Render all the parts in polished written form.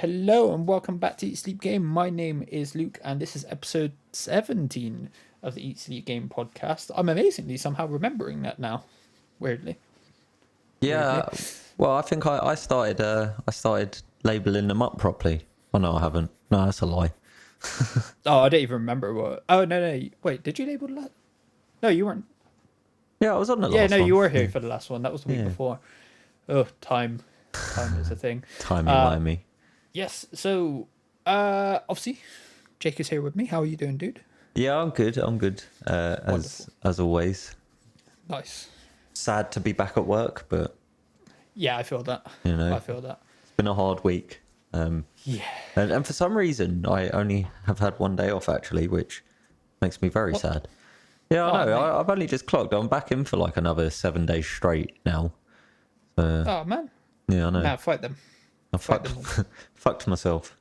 Hello and welcome back to Eat Sleep Game. My name is Luke and this is episode 17 of the Eat Sleep Game podcast. I'm amazingly somehow remembering that now. Weirdly. Yeah, well, I think I started labelling them up properly. Oh no, I haven't. No, that's a lie. Oh, I don't even remember what. Oh no. Wait, did you label that? No, you weren't. Yeah, I was on the last Yeah, no, one. you were here for the last one. That was the week before. Oh, time is a thing. Timey-wimey. Yes, so obviously Jake is here with me. How are you doing, dude? Yeah, I'm good. As always. Nice. Sad to be back at work, but Yeah, I feel that. I feel that. It's been a hard week. Yeah. And for some reason, I only have had one day off actually, which makes me very sad. Yeah, I know. I've only just clocked. I'm back in for like another 7 days straight now. Oh man. Yeah, I know. Nah, fight them. I fucked myself.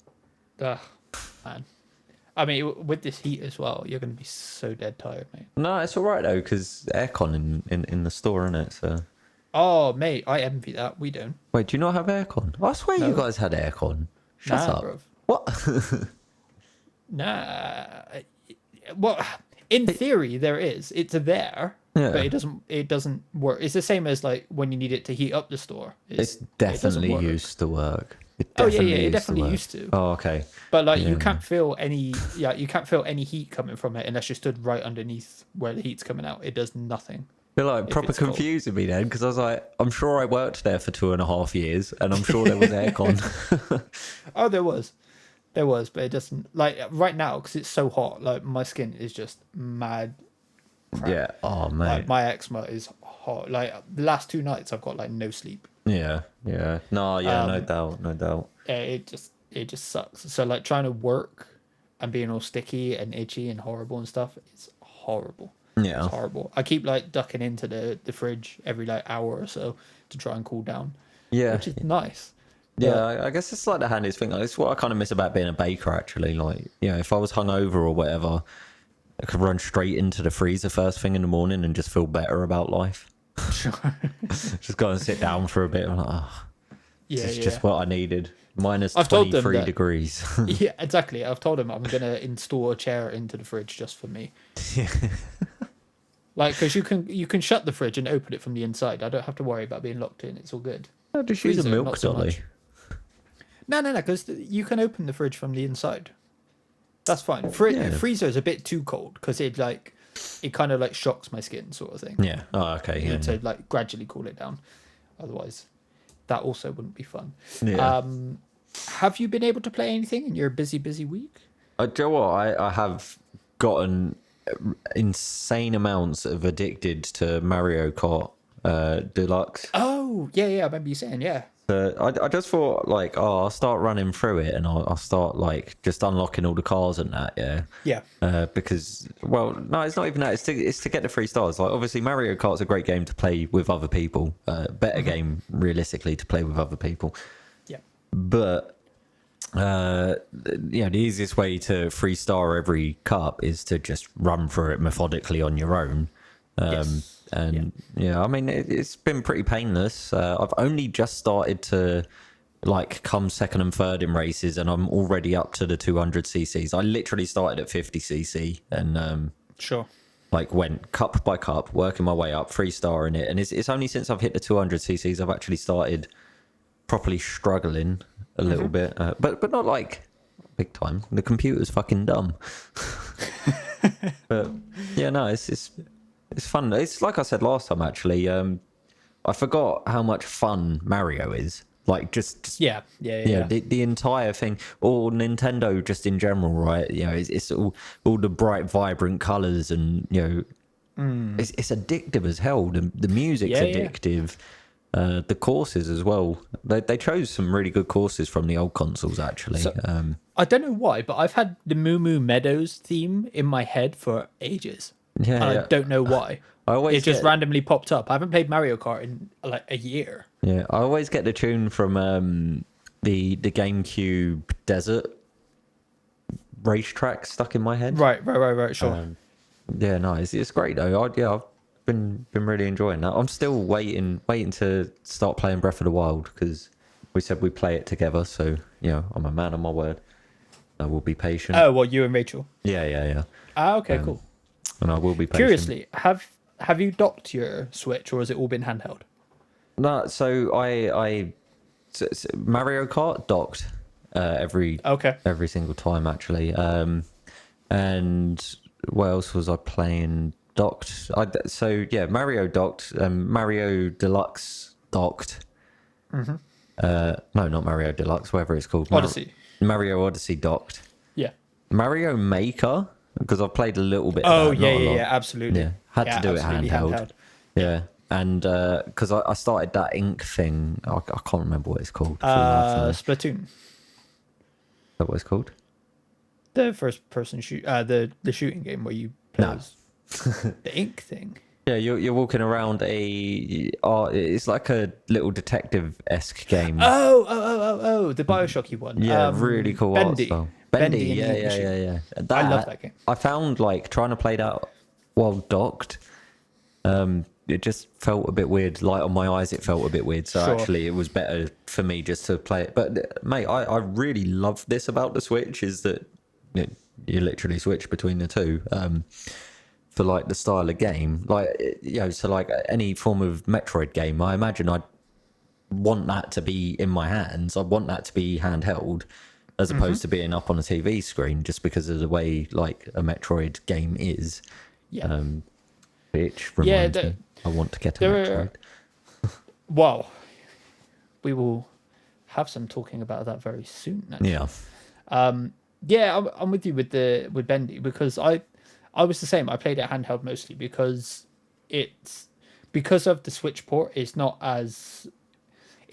Ugh, man. I mean, with this heat as well, you're going to be so dead tired, mate. No, it's all right though, because aircon in the store, isn't it? So. Oh, mate, I envy that. We don't. Wait, do you not have aircon? I swear you guys had aircon. Shut up. Bruv. What? Nah. Well, in theory, there is. It's there, but it doesn't work. It's the same as like when you need it to heat up the store. It's definitely used to work. It definitely used to. Oh, okay. But like you can't feel any heat coming from it unless you stood right underneath where the heat's coming out. It does nothing. You're like proper confusing me then, because I was like, I'm sure I worked there for 2.5 years, and I'm sure there was aircon. Oh, there was, but it doesn't like right now because it's so hot. Like my skin is just mad. Crap. Yeah. Oh man. Like, my eczema is hot. Like the last 2 nights, I've got like no sleep. Yeah. No. Yeah. No doubt. Yeah, it just sucks. So like trying to work and being all sticky and itchy and horrible and stuff, it's horrible. Yeah. It's horrible. I keep like ducking into the fridge every like hour or so to try and cool down. Yeah. Which is nice. Yeah, I guess it's like the handiest thing. Like, it's what I kind of miss about being a baker, actually. Like, if I was hungover or whatever, I could run straight into the freezer first thing in the morning and just feel better about life. Sure. Just go and sit down for a bit. I'm like, oh, this is just what I needed. Minus 23 degrees. Yeah, exactly. I've told him I'm going to install a chair into the fridge just for me. Yeah. Like, because you can shut the fridge and open it from the inside. I don't have to worry about being locked in. It's all good. Oh, just use a milk dolly. No, because you can open the fridge from the inside. That's fine. Freezer is a bit too cold because it kind of like shocks my skin, sort of thing. Yeah. Oh, okay. Yeah. To like gradually cool it down. Otherwise, that also wouldn't be fun. Yeah. Have you been able to play anything in your busy week? Do you know what? I have gotten insane amounts of addicted to Mario Kart Deluxe. Oh, yeah. I remember you saying, yeah. I just thought like, I'll start running through it and I'll start like just unlocking all the cars and that, yeah. Because no, it's not even that. It's to get the 3 stars. Like obviously Mario Kart's a great game to play with other people. Better game realistically to play with other people. Yeah. But the easiest way to 3-star every cup is to just run through it methodically on your own. Yes. And I mean, it's been pretty painless. I've only just started to like come second and third in races, and I'm already up to the 200 cc's. I literally started at 50 cc and sure, like went cup by cup, working my way up, 3-star in it. And it's only since I've hit the 200 cc's I've actually started properly struggling a little bit, but not like big time. The computer's fucking dumb. But yeah, no, it's fun. It's like I said last time, actually. I forgot how much fun Mario is. Like just yeah. The entire thing, or Nintendo just in general, right? It's all the bright, vibrant colors, and it's addictive as hell. The music's addictive. The courses as well. They chose some really good courses from the old consoles, actually. So, I don't know why, but I've had the Moo Moo Meadows theme in my head for ages. I don't know why. It just randomly popped up. I haven't played Mario Kart in like a year. Yeah, I always get the tune from the GameCube Desert racetrack stuck in my head. Right. Sure. Yeah, no, it's great though. I've been really enjoying that. I'm still waiting to start playing Breath of the Wild because we said we'd play it together. So I'm a man of my word. I will be patient. Oh, well, you and Rachel. Yeah. Ah, okay, cool. And I will be patient. Curiously, have you docked your Switch, or has it all been handheld? No, so Mario Kart docked every single time actually. And what else was I playing? Docked. Mario docked. Mario Deluxe docked. Mm-hmm. No, not Mario Deluxe. Whatever it's called. Odyssey. Mario Odyssey docked. Yeah. Mario Maker, because I've played a little bit. Oh of that, yeah, absolutely. Yeah, had to do it handheld. Yeah, and because I started that ink thing, I can't remember what it's called. Splatoon. Is that what it's called? The first person the shooting game where you play as the ink thing. Yeah, you're walking around it's like a little detective-esque game. Oh, the BioShocky one. Yeah, really cool art style. Bendy, yeah. I love that game. I found like trying to play that while docked, it just felt a bit weird. Like on my eyes, it felt a bit weird. So actually, it was better for me just to play it. But mate, I really love this about the Switch is that you literally switch between the two. For like the style of game, so like any form of Metroid game, I imagine I'd want that to be in my hands. I'd want that to be handheld as opposed to being up on a TV screen, just because of the way like a Metroid game is. Yeah. Which reminds me, I want to get a Metroid. Well, we will have some talking about that very soon. Actually. Yeah. I'm with you with Bendy, because I was the same. I played it handheld mostly because because of the Switch port. It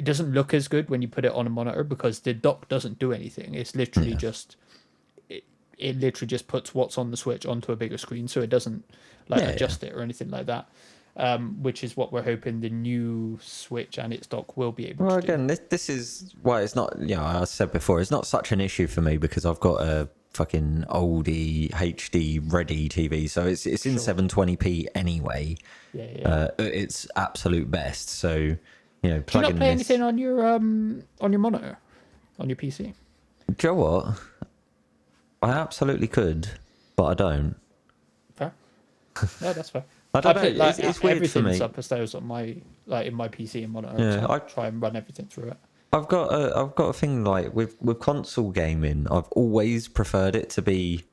doesn't look as good when you put it on a monitor because the dock doesn't do anything. It's literally just it literally just puts what's on the Switch onto a bigger screen, so it doesn't adjust it or anything like that. Which is what we're hoping the new Switch and its dock will be able to do. Well, again, this is why it's not. I said before, it's not such an issue for me because I've got a fucking oldie HD ready TV, so it's in 720p anyway. It's absolute best. So do you not play anything on your monitor on your PC? Do you know what? I absolutely could, but I don't. Fair. Yeah, that's fair. I don't know. It's weird for me. Everything's upstairs on my in my PC and monitor. Yeah, so I try and run everything through it. I've got a thing like with console gaming. I've always preferred it to be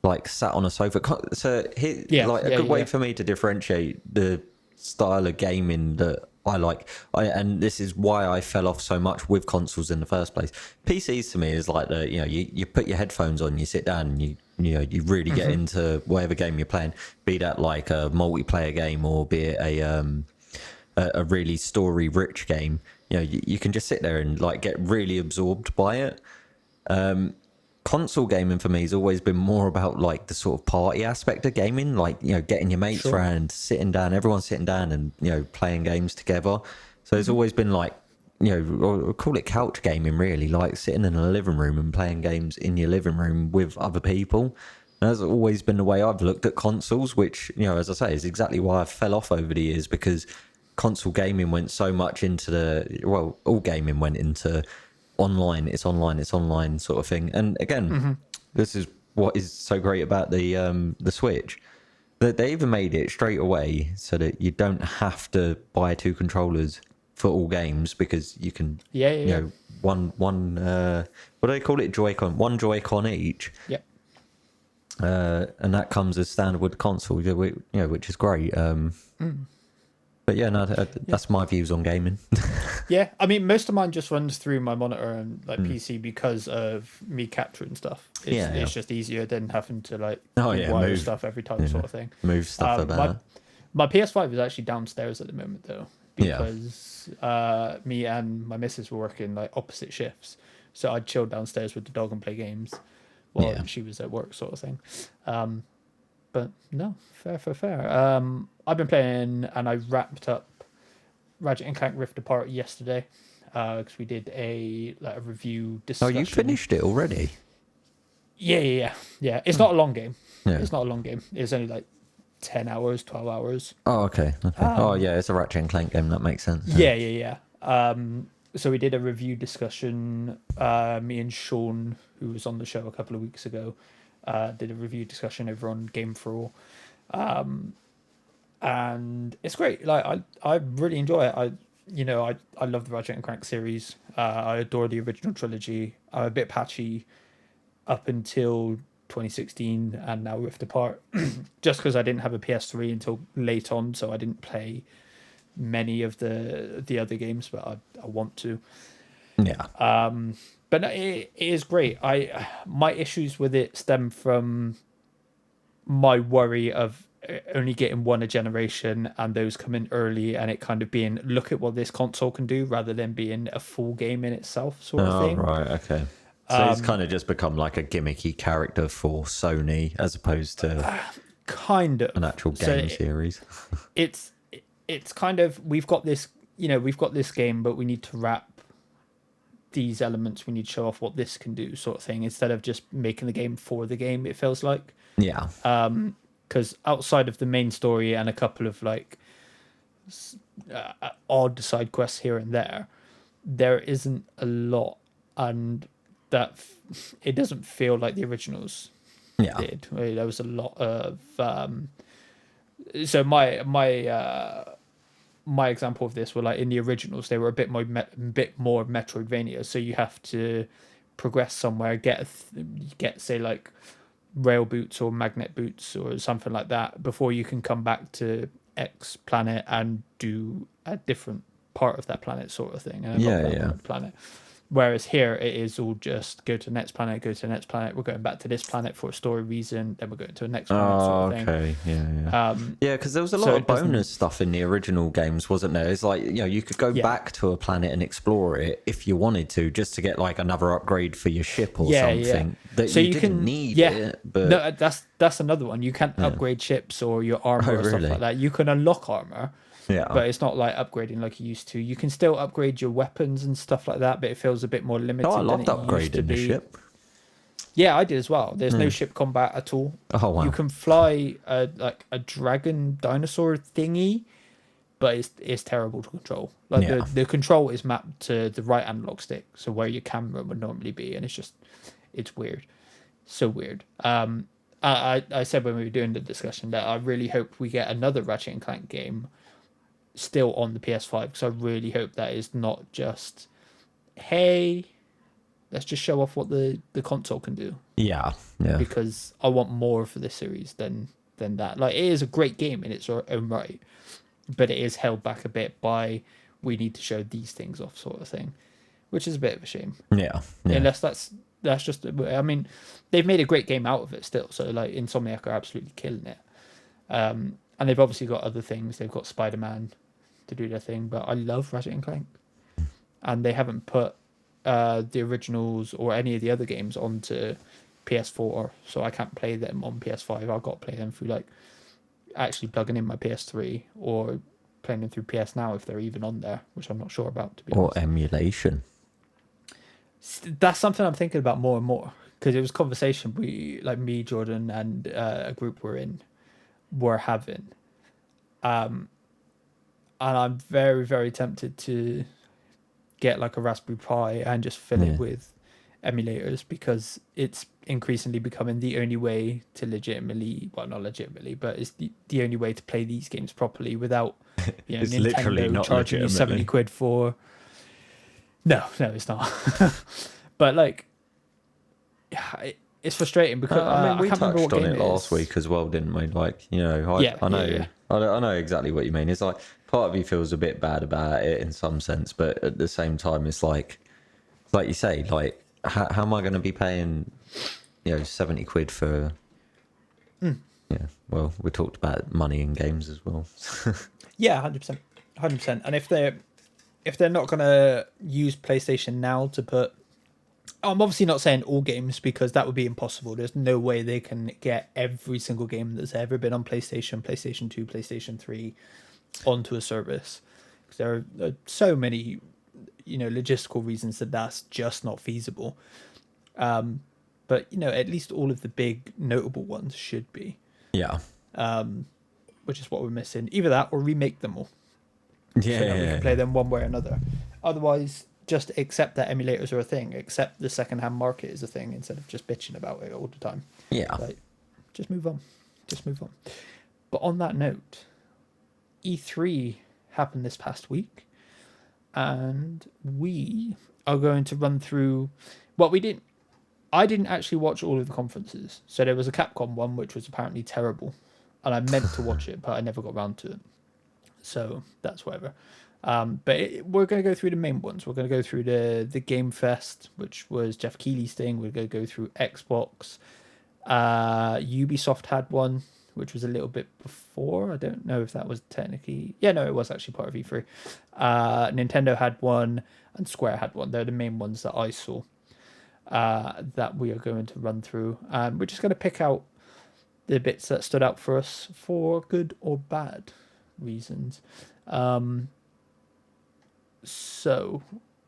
like sat on a sofa. So a good way for me to differentiate the style of gaming that I like, and this is why I fell off so much with consoles in the first place. PCs to me is like you put your headphones on, you sit down, and you really get into whatever game you're playing, be that like a multiplayer game or be it a really story rich game. You can just sit there and like get really absorbed by it. Console gaming for me has always been more about like the sort of party aspect of gaming, like getting your mates around, sitting down, everyone sitting down and playing games together. So it's always been like or call it couch gaming, really, like sitting in a living room and playing games in your living room with other people. And that's always been the way I've looked at consoles, which as I say, is exactly why I fell off over the years, because console gaming went so much into all gaming went into online. It's online sort of thing. And again, this is what is so great about the Switch, that they even made it straight away so that you don't have to buy two controllers for all games, because you can one what do they call it, Joy-Con, one Joy-Con each. And that comes as standard with the console, which is great. But that's my views on gaming. Yeah, I mean, most of mine just runs through my monitor and PC because of me capturing stuff. It's just easier than having to wire stuff every time, sort of thing. Move stuff about. My PS5 is actually downstairs at the moment though, because me and my missus were working like opposite shifts, so I'd chill downstairs with the dog and play games while she was at work, sort of thing. But no, fair. I've been playing, and I wrapped up Ratchet and Clank Rift Apart yesterday, because we did a review discussion. Oh, you finished it already? Yeah. It's not a long game. Yeah. It's not a long game. It's only like 10 hours, 12 hours. Oh, okay. It's a Ratchet and Clank game. That makes sense. Yeah. so we did a review discussion. Me and Sean, who was on the show a couple of weeks ago, did a review discussion over on Game for All. And it's great. Like I really enjoy it. I love the Ratchet and Clank series. I adore the original trilogy. I'm a bit patchy up until 2016 and now Rift Apart, just because I didn't have a PS3 until late on, so I didn't play many of the other games, but I want to. Yeah. But no, it is great. My issues with it stem from my worry of only getting one a generation and those come in early and it kind of being, look at what this console can do, rather than being a full game in itself sort of thing. Right, okay. So it's kind of just become like a gimmicky character for Sony as opposed to kind of an actual game series. It's kind of, we've got this game, but we need to wrap these elements, we need to show off what this can do sort of thing, instead of just making the game for the game, it feels like. Yeah. Because outside of the main story and a couple of like odd side quests here and there isn't a lot, and that it doesn't feel like the originals did. There was a lot of so my example of this were like in the originals, they were a bit more Metroidvania, so you have to progress somewhere, get say like rail boots or magnet boots or something like that before you can come back to X planet and do a different part of that planet sort of thing. And planet. Whereas here it is all just go to the next planet, we're going back to this planet for a story reason, then we're going to the next planet sort of thing. Yeah, because there was a lot of bonus stuff in the original games, wasn't there? It's like, you could go back to a planet and explore it if you wanted to, just to get like another upgrade for your ship or something. That so you didn't need it. But no, that's another one. You can't upgrade ships or your armor or stuff like that. You can unlock armor. Yeah, but it's not like upgrading like you used to. You can still upgrade your weapons and stuff like that, but it feels a bit more limited. I loved upgrading the ship. Yeah, I did as well. There's no ship combat at all. Oh wow! You can fly like a dragon dinosaur thingy, but it's terrible to control. Like the control is mapped to the right analog stick, so where your camera would normally be, and it's weird, so weird. I said when we were doing the discussion that I really hope we get another Ratchet and Clank game still on the PS5, because I really hope that is not just, hey, let's just show off what the console can do. Yeah. Because I want more for this series than that. Like, it is a great game in its own right, but it is held back a bit by, we need to show these things off sort of thing, which is a bit of a shame. Yeah. Unless that's just, I mean, they've made a great game out of it still. So like Insomniac are absolutely killing it. And they've obviously got other things. They've got Spider-Man to do their thing, but I love Ratchet and Clank, and they haven't put the originals or any of the other games onto PS4, so I can't play them on PS5. I've got to play them through like actually plugging in my PS3 or playing them through PS Now if they're even on there, which I'm not sure about, to be honest. Or emulation. That's something I'm thinking about more and more, because it was a conversation me, Jordan, and a group were having. And I'm very, very tempted to get like a Raspberry Pi and just fill it with emulators, because it's increasingly becoming the only way to not legitimately, but it's the only way to play these games properly without it's Nintendo literally not charging you 70 quid for. No, it's not. But like, it's frustrating because I mean, we touched on it last week as well, didn't we? Like, I know exactly what you mean. It's like part of you feels a bit bad about it in some sense, but at the same time, it's like you say, like, how am I going to be paying, 70 quid for? Yeah, well, we talked about money in games as well. Yeah, 100%. And if they're not going to use PlayStation Now to put, I'm obviously not saying all games, because that would be impossible. There's no way they can get every single game that's ever been on PlayStation 2, PlayStation 3 onto a service. Because there are so many, logistical reasons that's just not feasible. But, at least all of the big notable ones should be. Yeah. Which is what we're missing. Either that or remake them all. Yeah. So that we can play them one way or another. Otherwise, just accept that emulators are a thing, accept the secondhand market is a thing, instead of just bitching about it all the time. Yeah. Like, just move on. But on that note, E3 happened this past week, and we are going to run through what we didn't. I didn't actually watch all of the conferences. So there was a Capcom one, which was apparently terrible. And I meant to watch it, but I never got around to it. So that's whatever. We're going to go through the main ones. We're going to go through the Game Fest, which was Jeff Keighley's thing. We're going to go through Xbox. Ubisoft had one, which was a little bit before. I don't know if that was technically... Yeah, no, it was actually part of E3. Nintendo had one, and Square had one. They're the main ones that I saw. That we are going to run through. We're just going to pick out the bits that stood out for us for good or bad reasons. So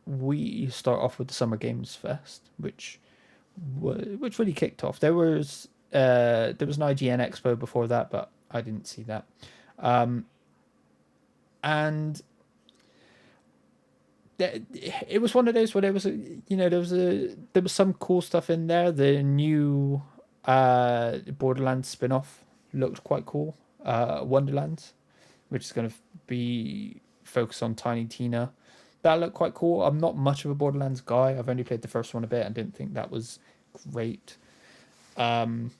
we start off with the Summer Games Fest, which really kicked off. There was an IGN Expo before that, but I didn't see that. And it was one of those where there was some cool stuff in there. The new Borderlands spin-off looked quite cool. Wonderlands, which is going to be focused on Tiny Tina. That looked quite cool. I'm not much of a Borderlands guy. I've only played the first one a bit and didn't think that was great. But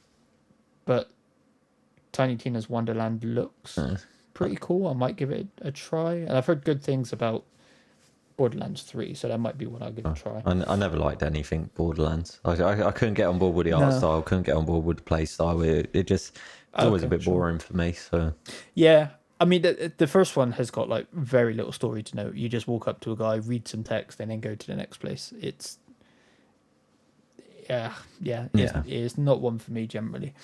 Tiny Tina's Wonderland looks pretty cool. I might give it a try. And I've heard good things about Borderlands 3, so that might be one I'll give a try. I never liked anything Borderlands. I couldn't get on board with the art style, couldn't get on board with the play style. It's always a bit boring for me. So yeah, I mean the first one has got like very little story to note. You just walk up to a guy, read some text, and then go to the next place. It's it's not one for me generally.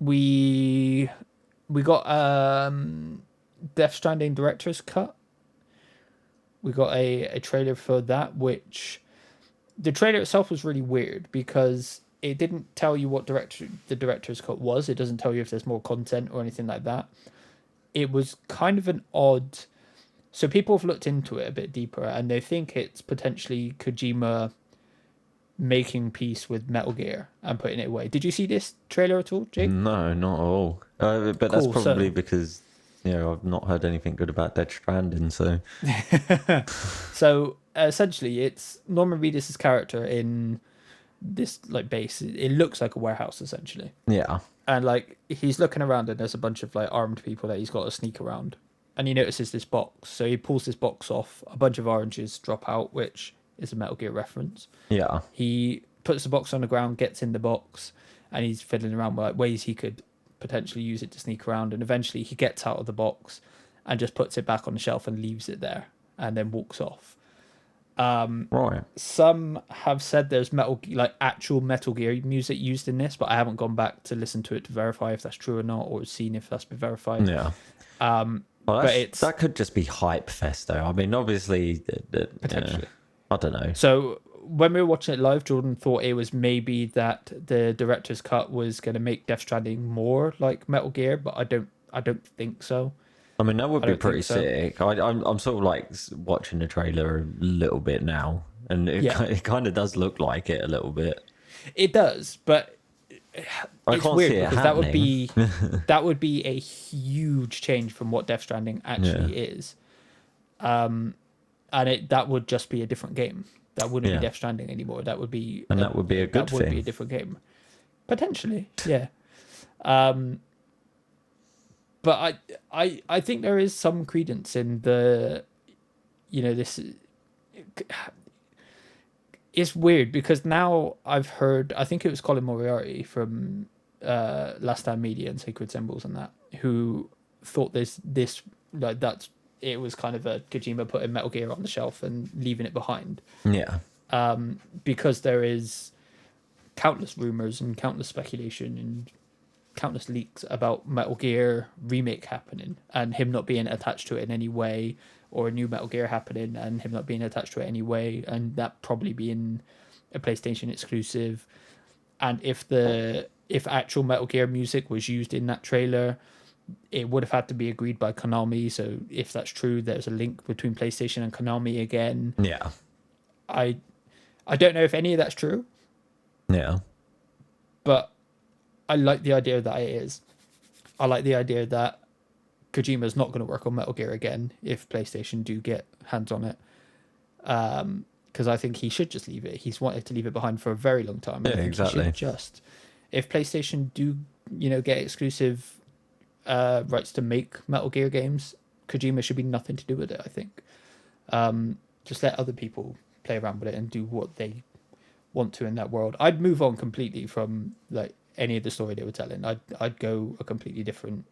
We got Death Stranding director's cut. We got a trailer for that, which the trailer itself was really weird because it didn't tell you what the director's cut was. It doesn't tell you if there's more content or anything like that. It was kind of an odd... So people have looked into it a bit deeper, and they think it's potentially Kojima making peace with Metal Gear and putting it away. Did you see this trailer at all, Jake? No, not at all. But cool, that's probably because... I've not heard anything good about Death Stranding, so... So, essentially, it's Norman Reedus' character in this, like, base. It looks like a warehouse, essentially. Yeah. And, like, he's looking around, and there's a bunch of, like, armed people that he's got to sneak around. And he notices this box. So he pulls this box off. A bunch of oranges drop out, which is a Metal Gear reference. Yeah. He puts the box on the ground, gets in the box, and he's fiddling around with, like, ways he could potentially use it to sneak around, and eventually he gets out of the box and just puts it back on the shelf and leaves it there and then walks off. Right. Some have said there's actual Metal Gear music used in this, but I haven't gone back to listen to it to verify if that's true or not, or seen if that's been verified. Yeah. Well, but that could just be hype fest, though. I mean, obviously, potentially. I don't know. So when we were watching it live, Jordan thought it was maybe that the director's cut was going to make Death Stranding more like Metal Gear, but I don't think so. I mean, that would be pretty sick. I'm sort of like watching the trailer a little bit now, and it kind of does look like it a little bit. It does, but it's weird because that would be a huge change from what Death Stranding actually is, and that would just be a different game. That wouldn't be Death Stranding anymore. That would be a good thing. That would be a different game, potentially. Yeah. But I think there is some credence in the, this. It's weird because now I've heard, I think it was Colin Moriarty from Last Stand Media and Sacred Symbols and that, who thought this like that's it was kind of a Kojima putting Metal Gear on the shelf and leaving it behind. Yeah. Because there is countless rumors and countless speculation and countless leaks about Metal Gear remake happening and him not being attached to it in any way, or a new Metal Gear happening and him not being attached to it anyway, and that probably being a PlayStation exclusive. And if actual Metal Gear music was used in that trailer, it would have had to be agreed by Konami. So if that's true, there's a link between PlayStation and Konami again. Yeah. I don't know if any of that's true. Yeah. But I like the idea that it is. I like the idea that Kojima's not going to work on Metal Gear again if PlayStation do get hands on it. Because I think he should just leave it. He's wanted to leave it behind for a very long time. Yeah, exactly. If PlayStation do, get exclusive rights to make Metal Gear games, Kojima should be nothing to do with it, I think. Just let other people play around with it and do what they want to in that world. I'd move on completely from like any of the story they were telling. I'd go a completely different,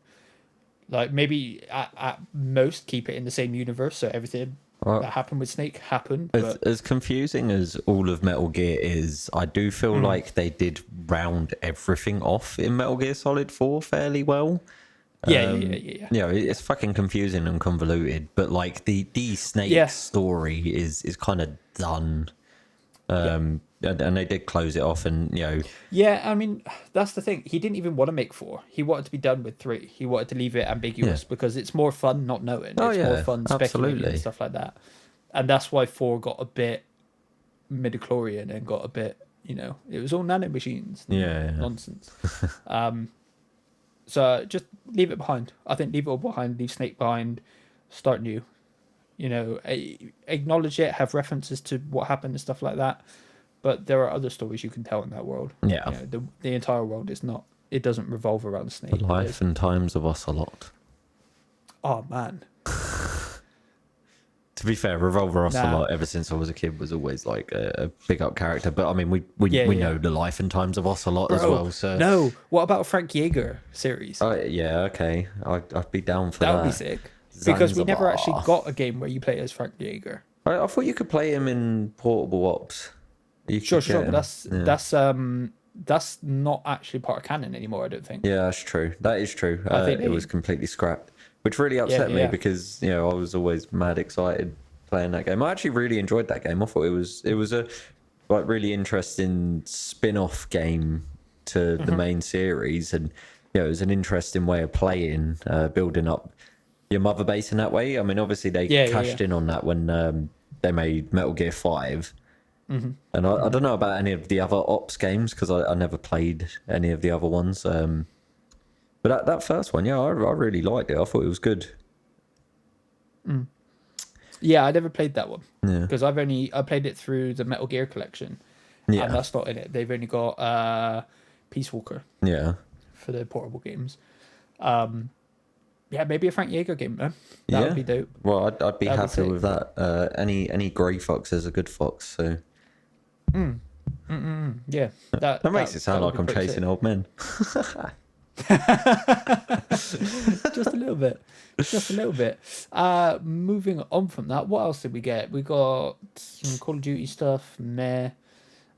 like maybe at most keep it in the same universe, so everything that happened with Snake happened. But as confusing as all of Metal Gear is, I do feel like they did round everything off in Metal Gear Solid 4 fairly well. Yeah. It's fucking confusing and convoluted, but like the Snake story is kind of done. And they did close it off, and Yeah, I mean, that's the thing. He didn't even want to make 4. He wanted to be done with 3. He wanted to leave it ambiguous because it's more fun not knowing. It's more fun speculating and stuff like that. And that's why 4 got a bit midichlorian and got a bit, it was all nanomachines. Nonsense. So just leave it behind. I think leave it all behind, leave Snake behind, start new. Acknowledge it, have references to what happened and stuff like that. But there are other stories you can tell in that world. Yeah. The entire world is not, it doesn't revolve around Snake. The life and times of Ocelot. Oh, man. To be fair, Revolver Ocelot, ever since I was a kid, was always like a big up character. But I mean, we know the life and times of Ocelot as well. So no, what about Frank Yeager series? Oh yeah, okay, I'd be down for that. That would be sick. Because we never actually got a game where you play as Frank Yeager. I thought you could play him in Portable Ops. Sure, but that's not actually part of canon anymore, I don't think. Yeah, that's true. That is true. It was completely scrapped, which really upset me because I was always mad excited playing that game. I actually really enjoyed that game. I thought it was a really interesting spin-off game to the main series, and it was an interesting way of playing, building up your mother base in that way. I mean, obviously they cashed in on that when they made Metal Gear 5. And I don't know about any of the other Ops games because I never played any of the other ones. But that first one, I really liked it. I thought it was good. Yeah, I never played that one because I played it through the Metal Gear collection. Yeah, and that's not in it. They've only got Peace Walker. Yeah, for the portable games. Maybe a Frank Yeager game, man. That would be dope. Well, I'd be happy with that. Any grey fox is a good fox. So. Yeah, that makes it sound like I'm chasing old men. Just a little bit. Moving on from that, what else did we get? We got some Call of Duty stuff. Meh.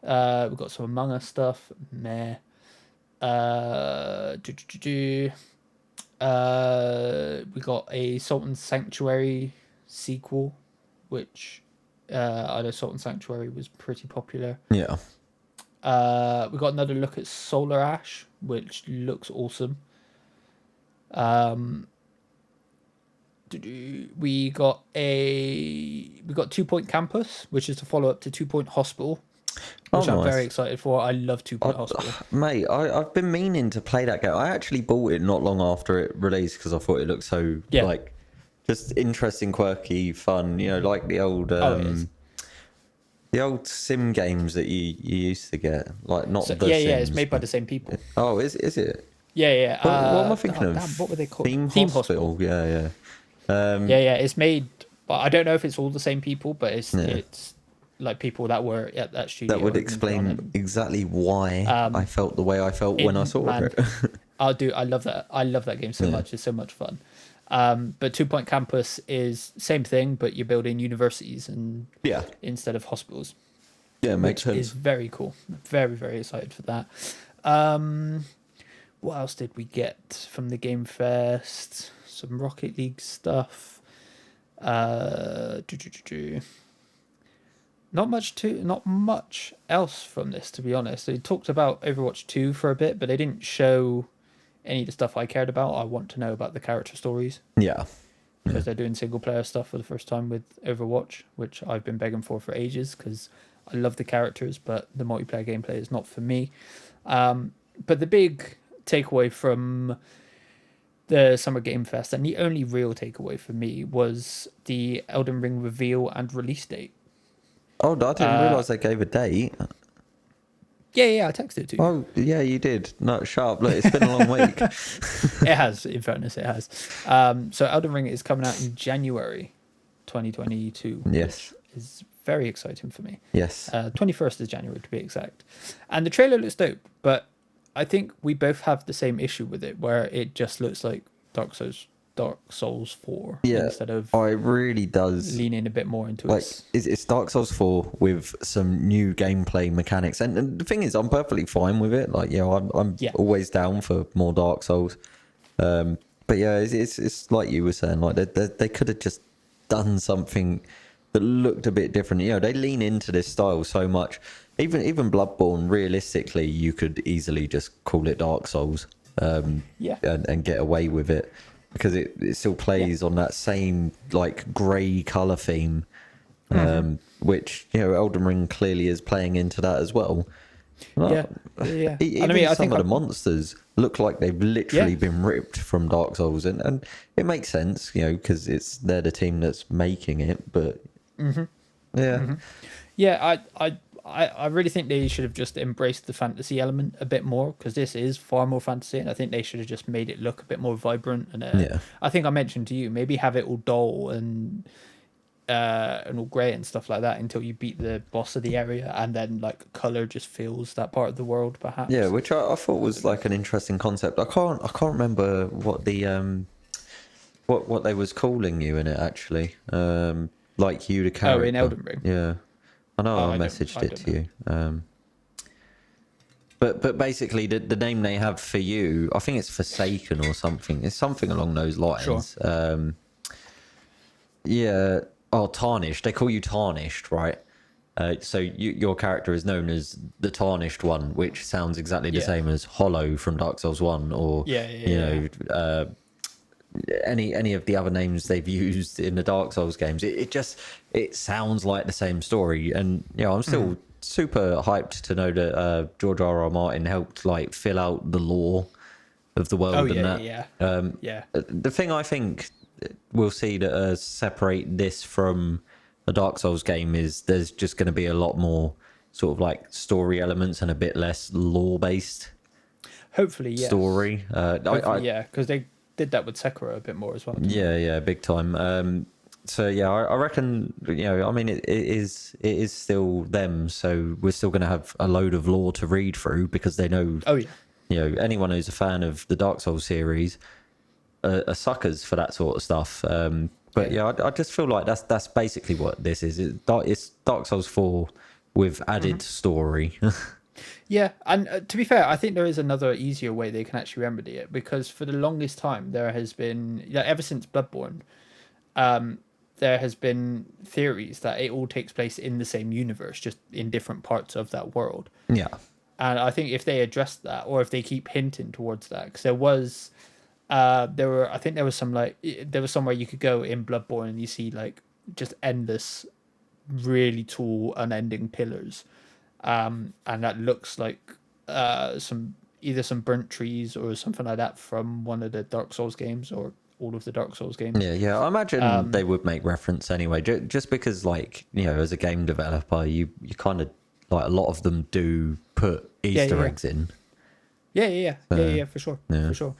We got some Among Us stuff. Meh. We got a Sultan Sanctuary sequel, which I know Sultan Sanctuary was pretty popular. Yeah. We got another look at Solar Ash, which looks awesome. We got 2 Point Campus, which is the follow up to 2 Point Hospital, which I'm very excited for. I love 2 Point Hospital. Mate, I've been meaning to play that game. I actually bought it not long after it released because I thought it looked so like just interesting, quirky, fun. Like the old the old sim games that you used to get, like not the Sims. It's made by the same people. Oh, is it? Yeah. What am I thinking of? Damn, what were they called? Theme Hospital. Yeah. It's made. But I don't know if it's all the same people, but it's like people that were at that studio. That would explain exactly why I felt the way I felt when I saw it. I love that. I love that game so much. It's so much fun. But 2 Point Campus is same thing, but you're building universities and instead of hospitals. Yeah, makes sense. Is very cool. Very, very excited for that. What else did we get from the Game Fest? Some Rocket League stuff. Not much else from this, to be honest. They talked about Overwatch 2 for a bit, but they didn't show any of the stuff I cared about. I want to know about the character stories. Yeah. Because they're doing single player stuff for the first time with Overwatch, which I've been begging for ages, because I love the characters, but the multiplayer gameplay is not for me. But the big takeaway from the Summer Game Fest, and the only real takeaway for me, was the Elden Ring reveal and release date. Oh, I didn't realise they gave a date. Yeah, I texted it to you. Oh, yeah, you did. No, sharp. Look, it's been a long week. It has, in fairness, it has. So Elden Ring is coming out in January 2022. Yes. Which is very exciting for me. Yes. 21st of January, to be exact. And the trailer looks dope, but I think we both have the same issue with it, where it just looks like Dark Souls 4 instead of it really does leaning a bit more into it's Dark Souls 4 with some new gameplay mechanics, and the thing is, I'm perfectly fine with it. Like, I'm always down for more Dark Souls, but yeah, it's like you were saying, like they could have just done something that looked a bit different. They lean into this style so much. Even Bloodborne, realistically, you could easily just call it Dark Souls, and get away with it, because it still plays on that same like grey colour theme, which Elden Ring clearly is playing into that as well. Yeah. Even I think the monsters look like they've literally been ripped from Dark Souls, and it makes sense, because they're the team that's making it. But I really think they should have just embraced the fantasy element a bit more, because this is far more fantasy, and I think they should have just made it look a bit more vibrant. And I think I mentioned to you, maybe have it all dull and all grey and stuff like that until you beat the boss of the area, and then like color just fills that part of the world, perhaps. Yeah, which I thought was like an interesting concept. I can't remember what the what they was calling you in it, actually. Like you, the character. Oh, in Elden Ring. Yeah. I know I messaged it to you. But basically, the name they have for you, I think it's Forsaken or something. It's something along those lines. Sure. Yeah. Oh, Tarnished. They call you Tarnished, right? So your character is known as the Tarnished One, which sounds exactly the same as Hollow from Dark Souls 1, or any of the other names they've used in the Dark Souls games. It sounds like the same story, and I'm still super hyped to know that George R.R. Martin helped like fill out the lore of the world. The thing I think we'll see that separate this from a Dark Souls game is there's just going to be a lot more sort of like story elements and a bit less lore based. Hopefully, story. Because they did that with Sekiro a bit more as well. Yeah, big time. So yeah, I reckon I mean it is still them, so we're still going to have a load of lore to read through, because they know. Oh yeah. Anyone who's a fan of the Dark Souls series are suckers for that sort of stuff. But I just feel like that's basically what this is. It's Dark Souls 4 with added story. Yeah, and to be fair, I think there is another easier way they can actually remedy it, because for the longest time there has been, ever since Bloodborne, there has been theories that it all takes place in the same universe, just in different parts of that world. Yeah. And I think if they address that, or if they keep hinting towards that, because there was somewhere you could go in Bloodborne and you see like just endless, really tall, unending pillars. And that looks like some burnt trees or something like that from one of the Dark Souls games, or all of the Dark Souls games. Yeah. I imagine they would make reference anyway, just because, like, as a game developer, you kind of, like, a lot of them do put Easter eggs in. Yeah, for sure, for sure.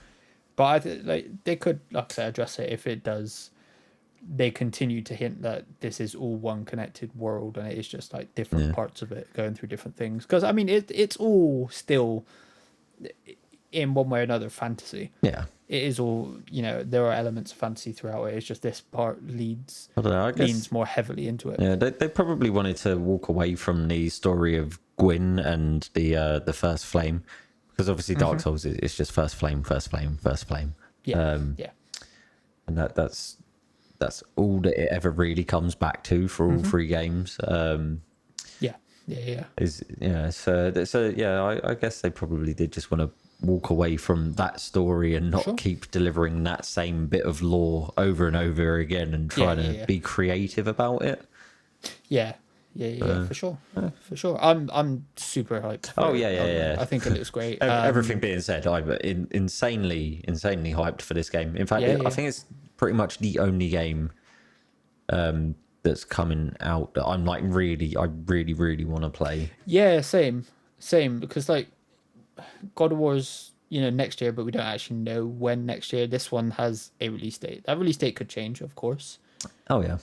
But I think they could, like I say, address it if it does. They continue to hint that this is all one connected world, and it is just like different parts of it going through different things. Because I mean, it's all still, in one way or another, fantasy. Yeah, it is all. There are elements of fantasy throughout it. It's just this part leans more heavily into it. Yeah, they probably wanted to walk away from the story of Gwyn and the first flame, because obviously Dark Souls is just first flame. Yeah, and that's all that it ever really comes back to for all three games. I guess they probably did just want to walk away from that story and not keep delivering that same bit of lore over and over again and try to be creative about it. For sure. I'm super hyped. I think it looks great. Everything being said, I'm insanely hyped for this game. In fact, I think it's pretty much the only game that's coming out that I'm like I really want to play. Yeah, same. Because like God of War's, next year, but we don't actually know when next year. This one has a release date. That release date could change, of course. Oh yeah.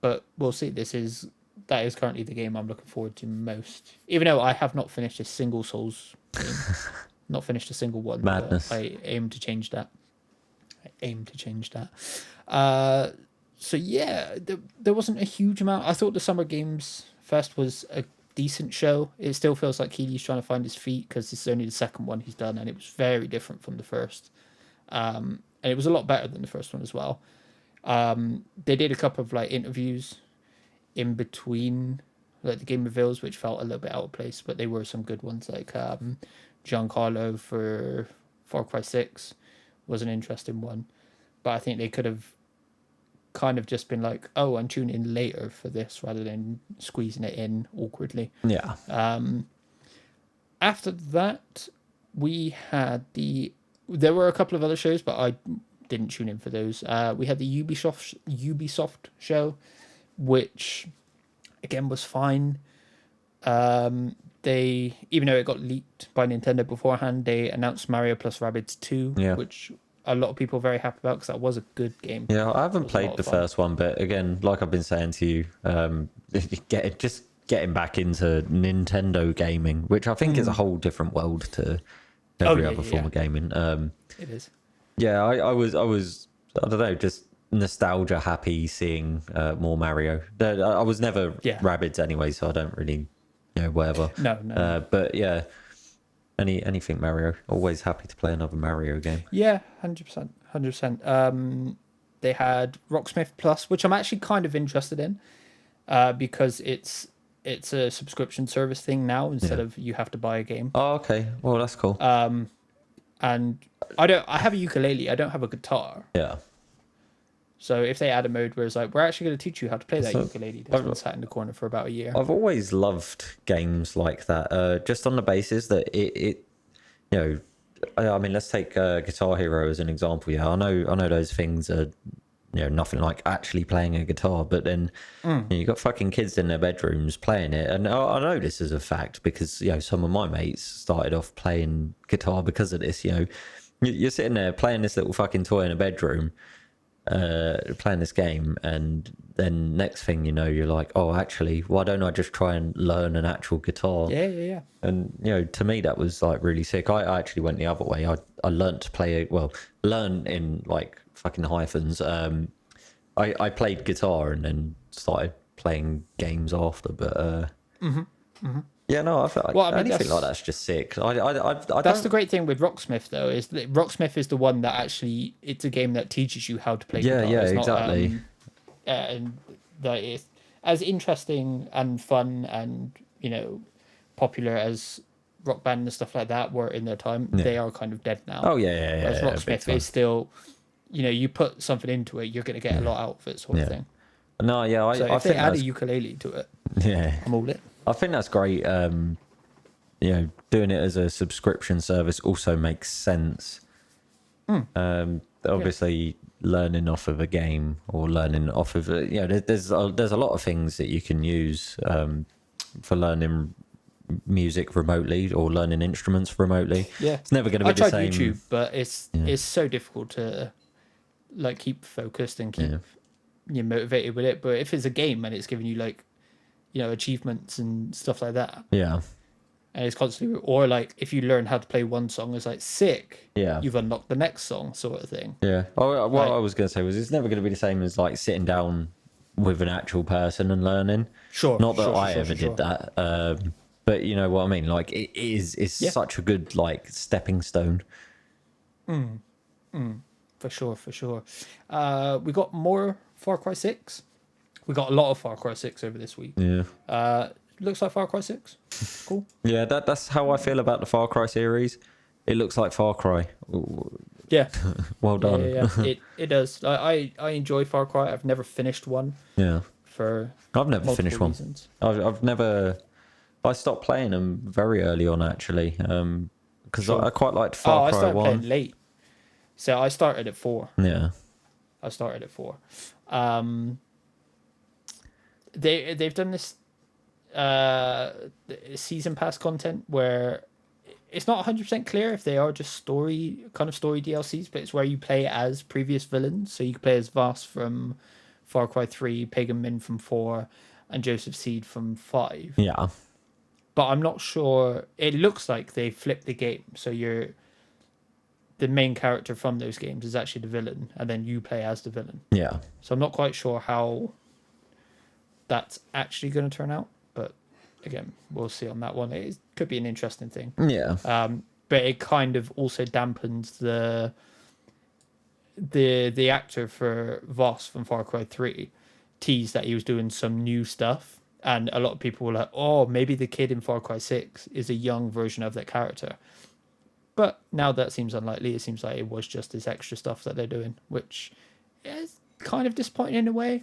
But we'll see. That is currently the game I'm looking forward to most. Even though I have not finished a single Souls game. Not finished a single one. Madness. I aim to change that. So yeah, there wasn't a huge amount. I thought the Summer Games Fest was a decent show. It still feels like Keely's trying to find his feet because this is only the second one he's done, and it was very different from the first. And it was a lot better than the first one as well. They did a couple of like interviews in between like the game reveals, which felt a little bit out of place, but they were some good ones. Like Giancarlo for Far Cry 6 was an interesting one, but I think they could have kind of just been like, oh, I'm tuning in later for this rather than squeezing it in awkwardly. Yeah. After that, there were a couple of other shows, but I didn't tune in for those. We had the Ubisoft show, which again was fine. They, even though it got leaked by Nintendo beforehand, they announced Mario plus Rabbids 2, which a lot of people are very happy about because that was a good game. Yeah, I haven't played the first one, but again, like I've been saying to you, just getting back into Nintendo gaming, which I think is a whole different world to every other form of gaming. It is. Yeah, I was I don't know, just nostalgia happy seeing more Mario. I was never Rabbids anyway, so I don't really, whatever. No. But yeah, anything Mario. Always happy to play another Mario game. Yeah, 100%. They had Rocksmith Plus, which I'm actually kind of interested in, because it's a subscription service thing now instead of you have to buy a game. Oh, okay. Well, that's cool. And I have a ukulele. I don't have a guitar. Yeah. So if they add a mode where it's like, we're actually going to teach you how to play that ukulele, that's been sat in the corner for about a year. I've always loved games like that, just on the basis that it I mean, let's take Guitar Hero as an example. Yeah, I know those things are, nothing like actually playing a guitar, but then you got fucking kids in their bedrooms playing it, and I know this is a fact because some of my mates started off playing guitar because of this. You're sitting there playing this little fucking toy in a bedroom, playing this game, and then next thing you know, you're like, oh, actually, why don't I just try and learn an actual guitar? Yeah. And to me that was like really sick. I actually went the other way. I learned to play learn in like fucking hyphens. I played guitar and then started playing games after, but yeah, no, I feel like anything like that's just sick. That's the great thing with Rocksmith, though, is that Rocksmith is the one that actually, it's a game that teaches you how to play guitar. Yeah, it's exactly. Not, and that is as interesting and fun and, popular as Rock Band and stuff like that were in their time. They are kind of dead now. Oh, yeah. Whereas Rocksmith is still, you put something into it, you're going to get a lot out of it, sort of thing. No, yeah, so if they add a ukulele to it, I'm all in. I think that's great. Doing it as a subscription service also makes sense. Obviously, learning off of a game or learning off of there's a lot of things that you can use for learning music remotely or learning instruments remotely. Yeah, it's never going to be the same. I tried YouTube, but it's so difficult to like keep focused and keep you motivated with it. But if it's a game and it's giving you like achievements and stuff like that, and it's constantly, or like if you learn how to play one song, it's like sick, you've unlocked the next song, sort of thing. What I was going to say was it's never going to be the same as like sitting down with an actual person and learning. Not that I ever did that, but you know what I mean, like it's such a good like stepping stone. For sure. We got more Far Cry 6. We got a lot of Far Cry 6 over this week. looks like Far Cry 6. Cool. Yeah, that's how I feel about the Far Cry series. It looks like Far Cry. Yeah. Well done. It does. I enjoy Far Cry. I've never finished one. Yeah. I've never finished one. I've never. I stopped playing them very early on actually, because I quite liked Far Cry 1. I started playing late, so I started at 4. Yeah. I started at 4. They've done this season pass content where it's not 100% clear if they are just story DLCs, but it's where you play as previous villains. So you can play as Voss from Far Cry 3, Pagan Min from 4, and Joseph Seed from 5. Yeah. But I'm not sure. It looks like they flipped the game. So the main character from those games is actually the villain, and then you play as the villain. Yeah. So I'm not quite sure how that's actually going to turn out. But again, we'll see on that one. It could be an interesting thing. Yeah. But it kind of also dampens the actor for Voss from Far Cry 3 teased that he was doing some new stuff, and a lot of people were like, oh, maybe the kid in Far Cry 6 is a young version of that character. But now that seems unlikely. It seems like it was just this extra stuff that they're doing, which is kind of disappointing in a way.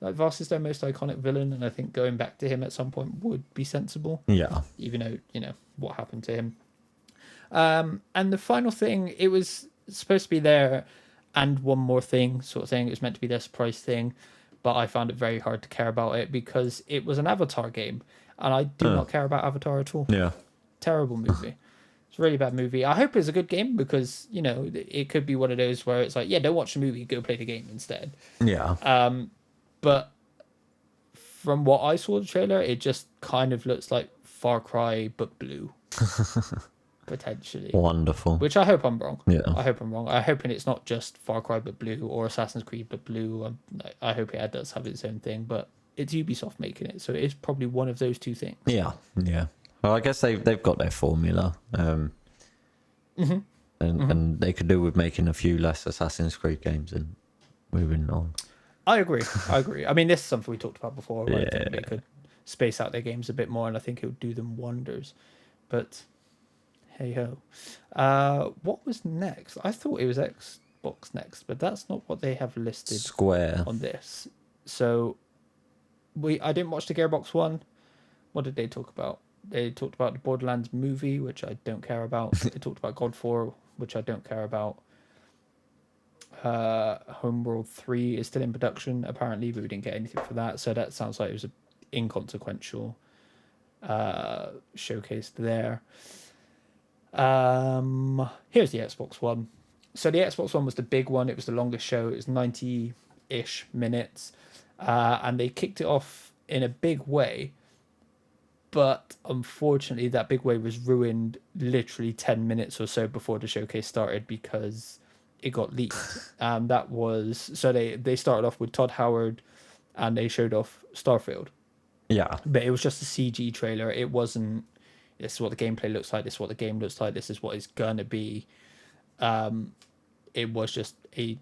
Like, Voss is their most iconic villain, and I think going back to him at some point would be sensible. Yeah. Even though, what happened to him. And the final thing, it was supposed to be there and one more thing sort of thing. It was meant to be their surprise thing, but I found it very hard to care about it because it was an Avatar game, and I do not care about Avatar at all. Yeah. Terrible movie. It's a really bad movie. I hope it's a good game because, it could be one of those where it's like, yeah, don't watch the movie, go play the game instead. Yeah. But from what I saw the trailer, it just kind of looks like Far Cry but blue. Potentially. Wonderful. Which I hope I'm wrong. Yeah. I hope I'm wrong. I'm hoping it's not just Far Cry but blue or Assassin's Creed but blue. I hope it does have its own thing, but it's Ubisoft making it, so it is probably one of those two things. Yeah. Yeah. Well, I guess they've got their formula. And they could do with making a few less Assassin's Creed games and moving on. I agree. I mean, this is something we talked about before. Right? I think they could space out their games a bit more, and I think it would do them wonders. But hey ho. What was next? I thought it was Xbox next, but that's not what they have listed. Square on this. So I didn't watch the Gearbox one. What did they talk about? They talked about the Borderlands movie, which I don't care about. They talked about God 4, which I don't care about. Homeworld 3 is still in production, apparently, but we didn't get anything for that. So that sounds like it was an inconsequential showcase there. Here's the Xbox One. So the Xbox One was the big one. It was the longest show. It was 90-ish minutes. And they kicked it off in a big way. But unfortunately, that big way was ruined literally 10 minutes or so before the showcase started because it got leaked. That was... So they started off with Todd Howard and they showed off Starfield. Yeah. But it was just a CG trailer. It wasn't... This is what the gameplay looks like. This is what the game looks like. This is what it's gonna be. It was just it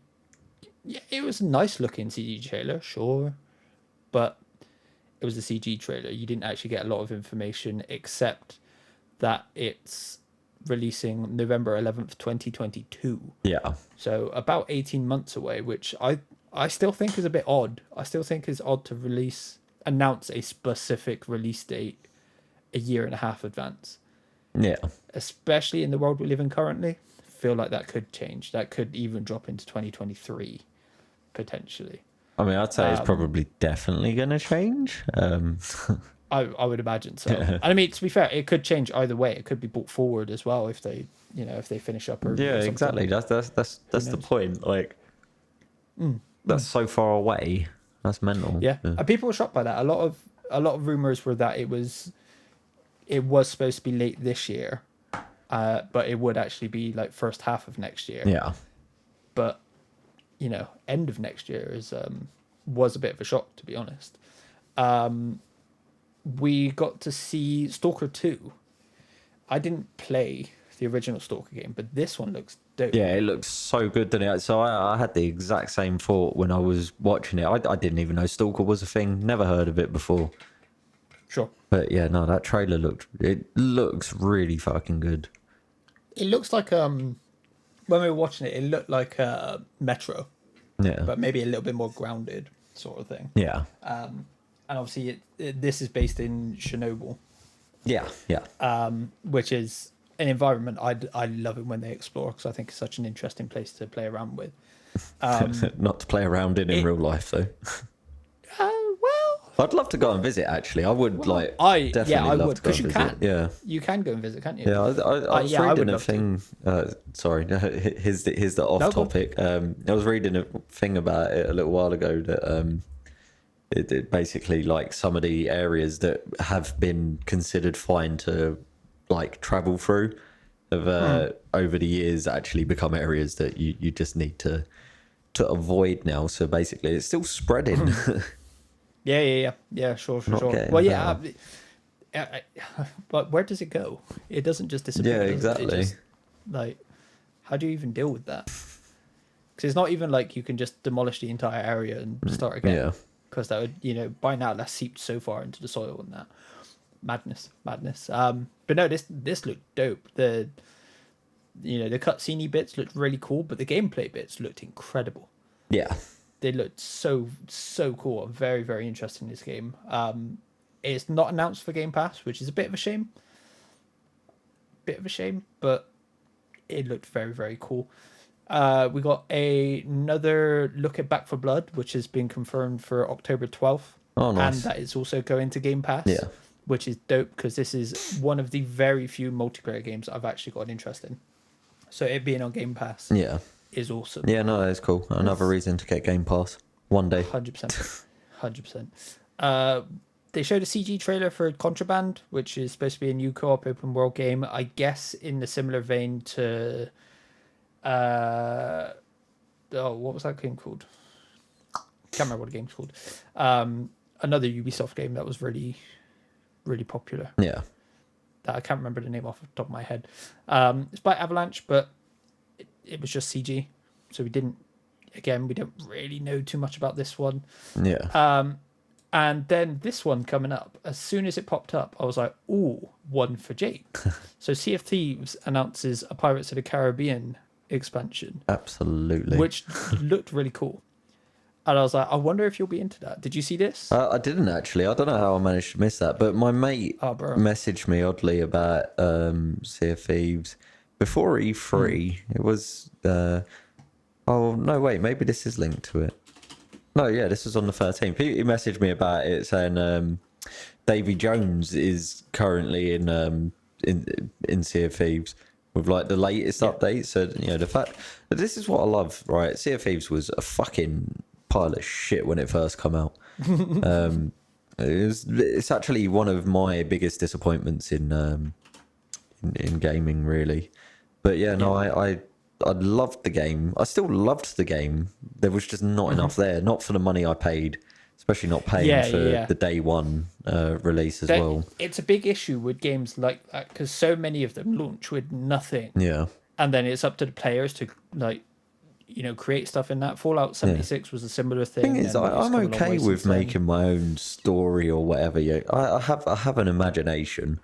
was a nice looking CG trailer, sure, but it was a CG trailer. You didn't actually get a lot of information except that it's releasing November 11th, 2022. Yeah. So about 18 months away, which I still think is a bit odd. I still think it's odd to announce a specific release date a year and a half advance. Yeah. Especially in the world we live in currently. I feel like that could change. That could even drop into 2023, potentially. I mean, I'd say it's probably definitely going to change. I would imagine so. And I mean, to be fair, it could change either way. It could be brought forward as well if they finish up. Yeah, exactly. That's the point. Like, that's so far away. That's mental. Yeah. And people were shocked by that. A lot of rumors were that it was supposed to be late this year, but it would actually be like first half of next year. Yeah. But end of next year was a bit of a shock, to be honest. We got to see Stalker 2. I didn't play the original Stalker game, but this one looks dope. Yeah, it looks so good, didn't it? So I had the exact same thought when I was watching it. I didn't even know Stalker was a thing. Never heard of it before. Sure. But yeah, no, that trailer looks really fucking good. It looks like when we were watching it, it looked like Metro, Yeah. but maybe a little bit more grounded sort of thing. Yeah. And obviously, this is based in Chernobyl. Yeah. Yeah. Which is an environment I love it when they explore, because I think it's such an interesting place to play around with. Not to play around in real life though. Well, I'd love to go and visit. Actually, I would definitely I love would, to go because and you visit. can. Yeah, you can go and visit, can't you? yeah. I was reading a thing. Sorry, here's the off topic. I was reading a thing about it a little while ago that it basically, like, some of the areas that have been considered fine to like travel through have over the years actually become areas that you just need to avoid now. So basically, it's still spreading. Yeah. Sure. Well, yeah. But where does it go? It doesn't just disappear. Yeah, exactly. Like, how do you even deal with that? Because it's not even like you can just demolish the entire area and start again. Yeah. Because that would, by now that's seeped so far into the soil and that. Madness. But no, this looked dope. The cutscene bits looked really cool, but the gameplay bits looked incredible. Yeah. They looked so cool. I'm very, very interested in this game. It's not announced for Game Pass, which is a bit of a shame. But it looked very, very cool. We got another look at Back for Blood, which has been confirmed for October 12th. Oh, nice. And that is also going to Game Pass. Yeah. Which is dope, because this is one of the very few multiplayer games I've actually got an interest in. So it being on Game Pass is awesome. Yeah, no, that's cool. Another reason to get Game Pass one day. 100%. They showed a CG trailer for Contraband, which is supposed to be a new co-op open world game. I guess in a similar vein to... what was that game called? Can't remember what the game's called. Another Ubisoft game that was really, really popular. Yeah. That I can't remember the name off the top of my head. It's by Avalanche, but it was just CG. So we don't really know too much about this one. Yeah. And then this one coming up, as soon as it popped up, I was like, ooh, one for Jake. So Sea of Thieves announces a Pirates of the Caribbean expansion. Absolutely. Which looked really cool. And I was like, I wonder if you'll be into that. Did you see this? I didn't actually. I don't know how I managed to miss that. But my mate messaged me oddly about Sea of Thieves before E3. It was... oh, no, wait. Maybe this is linked to it. No, yeah, this was on the 13th. He messaged me about it saying Davy Jones is currently in Sea of Thieves with like the latest updates. So, the fact that this is what I love, right? Sea of Thieves was a fucking pile of shit when it first come out. It's actually one of my biggest disappointments in gaming, really. But yeah, no, I loved the game. I still loved the game. There was just not enough there. Not for the money I paid, especially not paying for the day one release as well. It's a big issue with games like that, because so many of them launch with nothing. Yeah. And then it's up to the players to create stuff in that. Fallout 76 was a similar thing. Thing is, I'm okay with making my own story or whatever. Yeah, I have an imagination.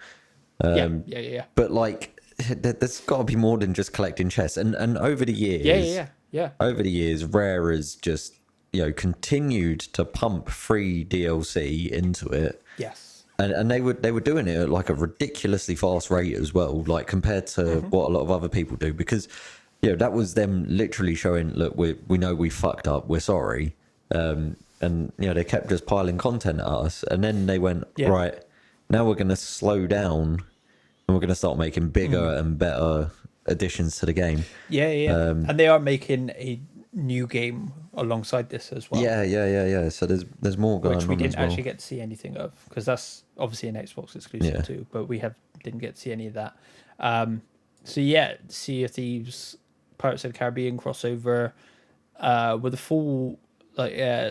Yeah. But like, there's got to be more than just collecting chests. And over the years, over the years, Rare has just continued to pump free DLC into it. Yes. And they were doing it at like a ridiculously fast rate as well, like compared to what a lot of other people do, because that was them literally showing, look, we know we fucked up, we're sorry. And they kept just piling content at us, and then they went, right, now we're going to slow down and we're going to start making bigger and better additions to the game. And they are making a new game alongside this as well. So there's more going on, which we didn't as well. actually get to see anything of, because that's obviously an Xbox exclusive too, but we didn't get to see any of that. Sea of Thieves, Pirates of the Caribbean crossover with a full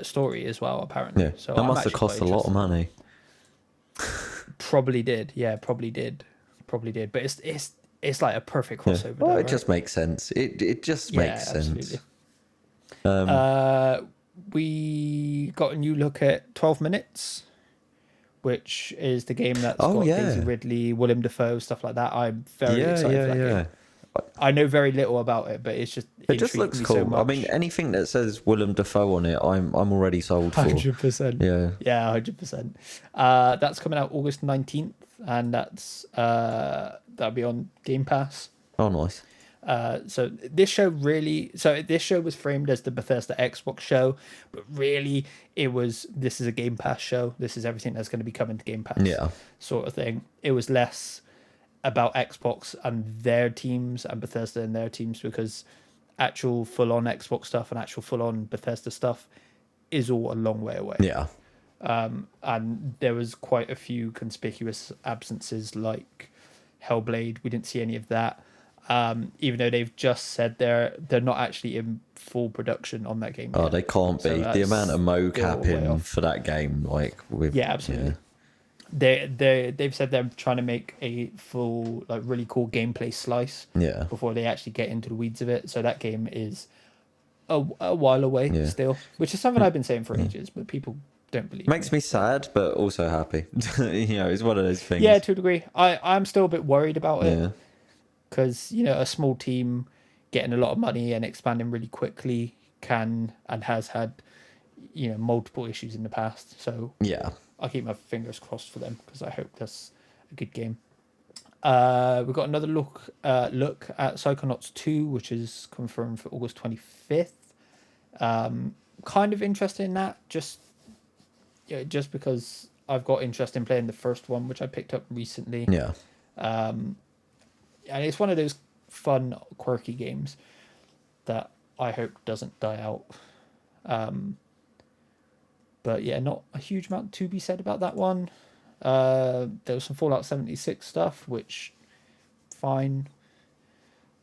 story as well, apparently. So that must have cost a lot of money. Probably did. But it's like a perfect crossover. Well, though, it just makes sense. It just makes sense. We got a new look at 12 Minutes, which is the game that's got Daisy Ridley, Willem Dafoe, stuff like that. I'm very excited for that game. I know very little about it, but it's just it just looks cool. So much. I mean, anything that says Willem Dafoe on it, I'm already sold for. 100%. Yeah, 100%. That's coming out August 19th, and that'll be on Game Pass. Oh, nice. So this show was framed as the Bethesda Xbox show, but really this is a Game Pass show. This is everything that's going to be coming to Game Pass. Yeah. Sort of thing. It was less about Xbox and their teams and Bethesda and their teams, because actual full-on Xbox stuff and actual full-on Bethesda stuff is all a long way away. Yeah. And there was quite a few conspicuous absences, like Hellblade. We didn't see any of that. Even though they've just said they're not actually in full production on that game yet. Oh, they can't be. The amount of mocapping for that game, absolutely. Yeah. They've said they're trying to make a full, like, really cool gameplay slice before they actually get into the weeds of it. So that game is a while away still, which is something I've been saying for ages, but people don't believe Makes me sad, but also happy. It's one of those things. Yeah, to a degree. I'm still a bit worried about it, because a small team getting a lot of money and expanding really quickly can and has had multiple issues in the past. So I'll keep my fingers crossed for them, because I hope that's a good game. We've got another look at Psychonauts 2, which is confirmed for August 25th. Kind of interested in that, just because I've got interest in playing the first one, which I picked up recently. And it's one of those fun, quirky games that I hope doesn't die out. But yeah, not a huge amount to be said about that one. There was some Fallout 76 stuff, which, fine.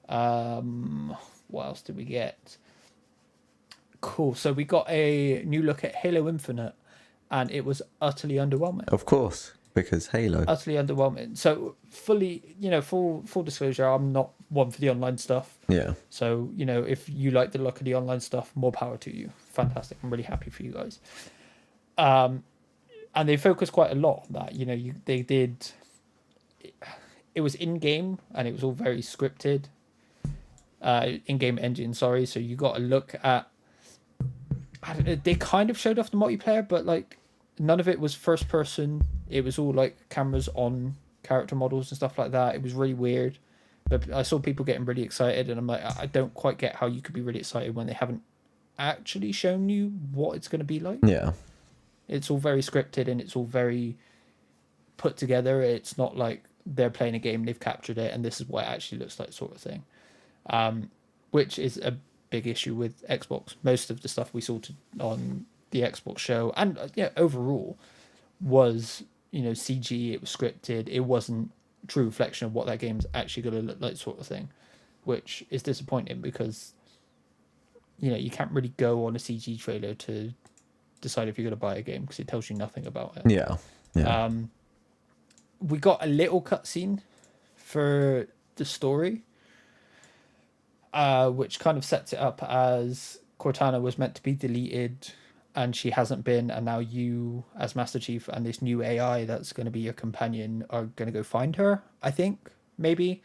What else did we get? Cool. So we got a new look at Halo Infinite, and it was utterly underwhelming. Of course, because Halo. Utterly underwhelming. So full disclosure, I'm not one for the online stuff. Yeah. So, if you like the look of the online stuff, more power to you. Fantastic. I'm really happy for you guys. And they focused quite a lot on that. They did. It was in-game, and it was all very scripted. In-game engine, sorry. So you got a look at. They kind of showed off the multiplayer, but none of it was first person. It was all cameras on character models and stuff like that. It was really weird. But I saw people getting really excited, and I'm like, I don't quite get how you could be really excited when they haven't actually shown you what it's going to be like. Yeah. It's all very scripted, and it's all very put together. It's not like they're playing a game, they've captured it, and this is what it actually looks like, sort of thing. Which is a big issue with Xbox. Most of the stuff we saw on the Xbox show, and overall, was CG. It was scripted. It wasn't true reflection of what that game's actually going to look like, sort of thing, which is disappointing, because you can't really go on a CG trailer to decide if you're going to buy a game, because it tells you nothing about it. Yeah. We got a little cutscene for the story, which kind of sets it up as Cortana was meant to be deleted, and she hasn't been, and now you, as Master Chief, and this new AI that's going to be your companion, are going to go find her, I think, maybe.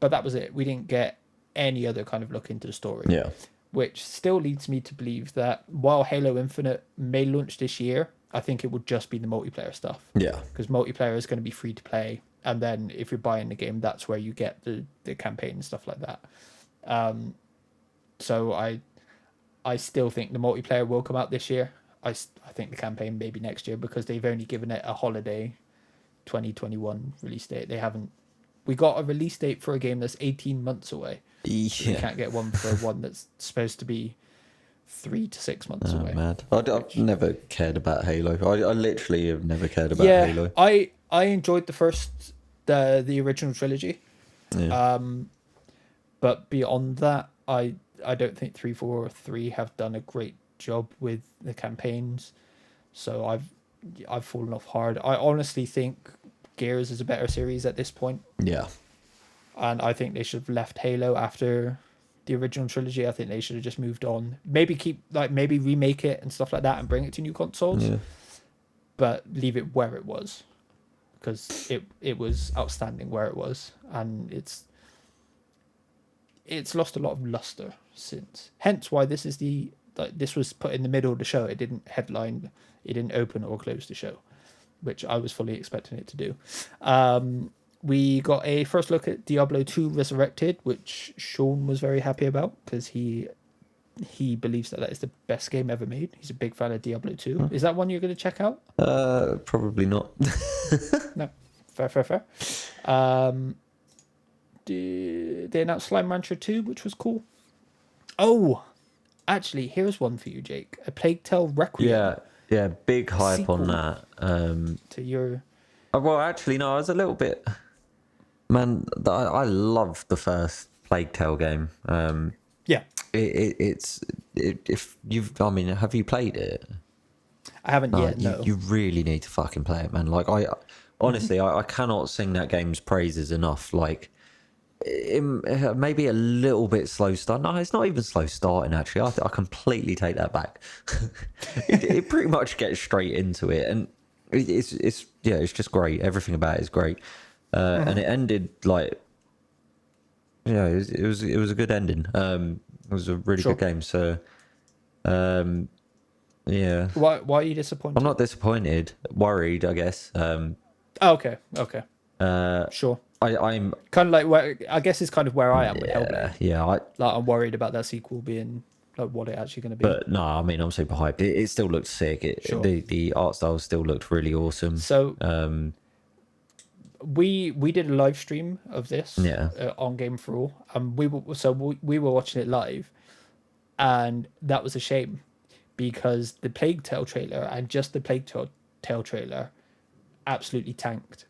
But that was it. We didn't get any other kind of look into the story. Yeah. Which still leads me to believe that while Halo Infinite may launch this year, I think it would just be the multiplayer stuff. Yeah. Because multiplayer is going to be free to play, and then if you're buying the game, that's where you get the campaign and stuff like that. So I still think the multiplayer will come out this year. I think the campaign maybe next year, because they've only given it a holiday 2021 release date. They haven't. We got a release date for a game that's 18 months away. Yeah. So we can't get one for one that's supposed to be 3 to 6 months away. Mad. I've never cared about Halo. I literally have never cared about Halo. I enjoyed the original trilogy. Yeah. But beyond that, I don't think 3, 4, or 3 have done a great job with the campaigns. So I've fallen off hard. I honestly think Gears is a better series at this point. Yeah. And I think they should have left Halo after the original trilogy. I think they should have just moved on. Maybe maybe remake it and stuff like that and bring it to new consoles. Yeah. but leave it where it was, because it was outstanding where it was, and it's lost a lot of luster since. Hence why this was put in the middle of the show. It didn't headline, it didn't open or close the show, which I was fully expecting it to do. We got a first look at Diablo 2 Resurrected, which Sean was very happy about because he believes that is the best game ever made. He's a big fan of Diablo 2. Is that one you're going to check out? Probably not. No. Fair. They announced Slime Rancher 2, which was cool. Oh, actually, here's one for you, Jake. A Plague Tale Requiem. Yeah, big hype on that. To your... Well, actually, no, I was a little bit... Man, I love the first Plague Tale game. Yeah. If you've... I mean, have you played it? I haven't yet, no. You really need to fucking play it, man. Like, honestly, I cannot sing that game's praises enough. Like, it maybe a little bit slow start. No, it's not even slow starting, actually. I completely take that back. it pretty much gets straight into it, and it's just great. Everything about it is great. And it ended like, it was a good ending. It was a really good game. So, yeah. Why are you disappointed? I'm not disappointed. Worried, I guess. Okay. Sure. I'm kind of like I guess it's kind of where I am with Hellblade. Yeah. I'm worried about that sequel being like what it actually going to be. But no, I mean, I'm super hyped. It still looked sick. The art style still looked really awesome. So we did a live stream of this on Game for All, and we were watching it live, and that was a shame because the Plague Tale trailer and just the Plague Tale trailer absolutely tanked.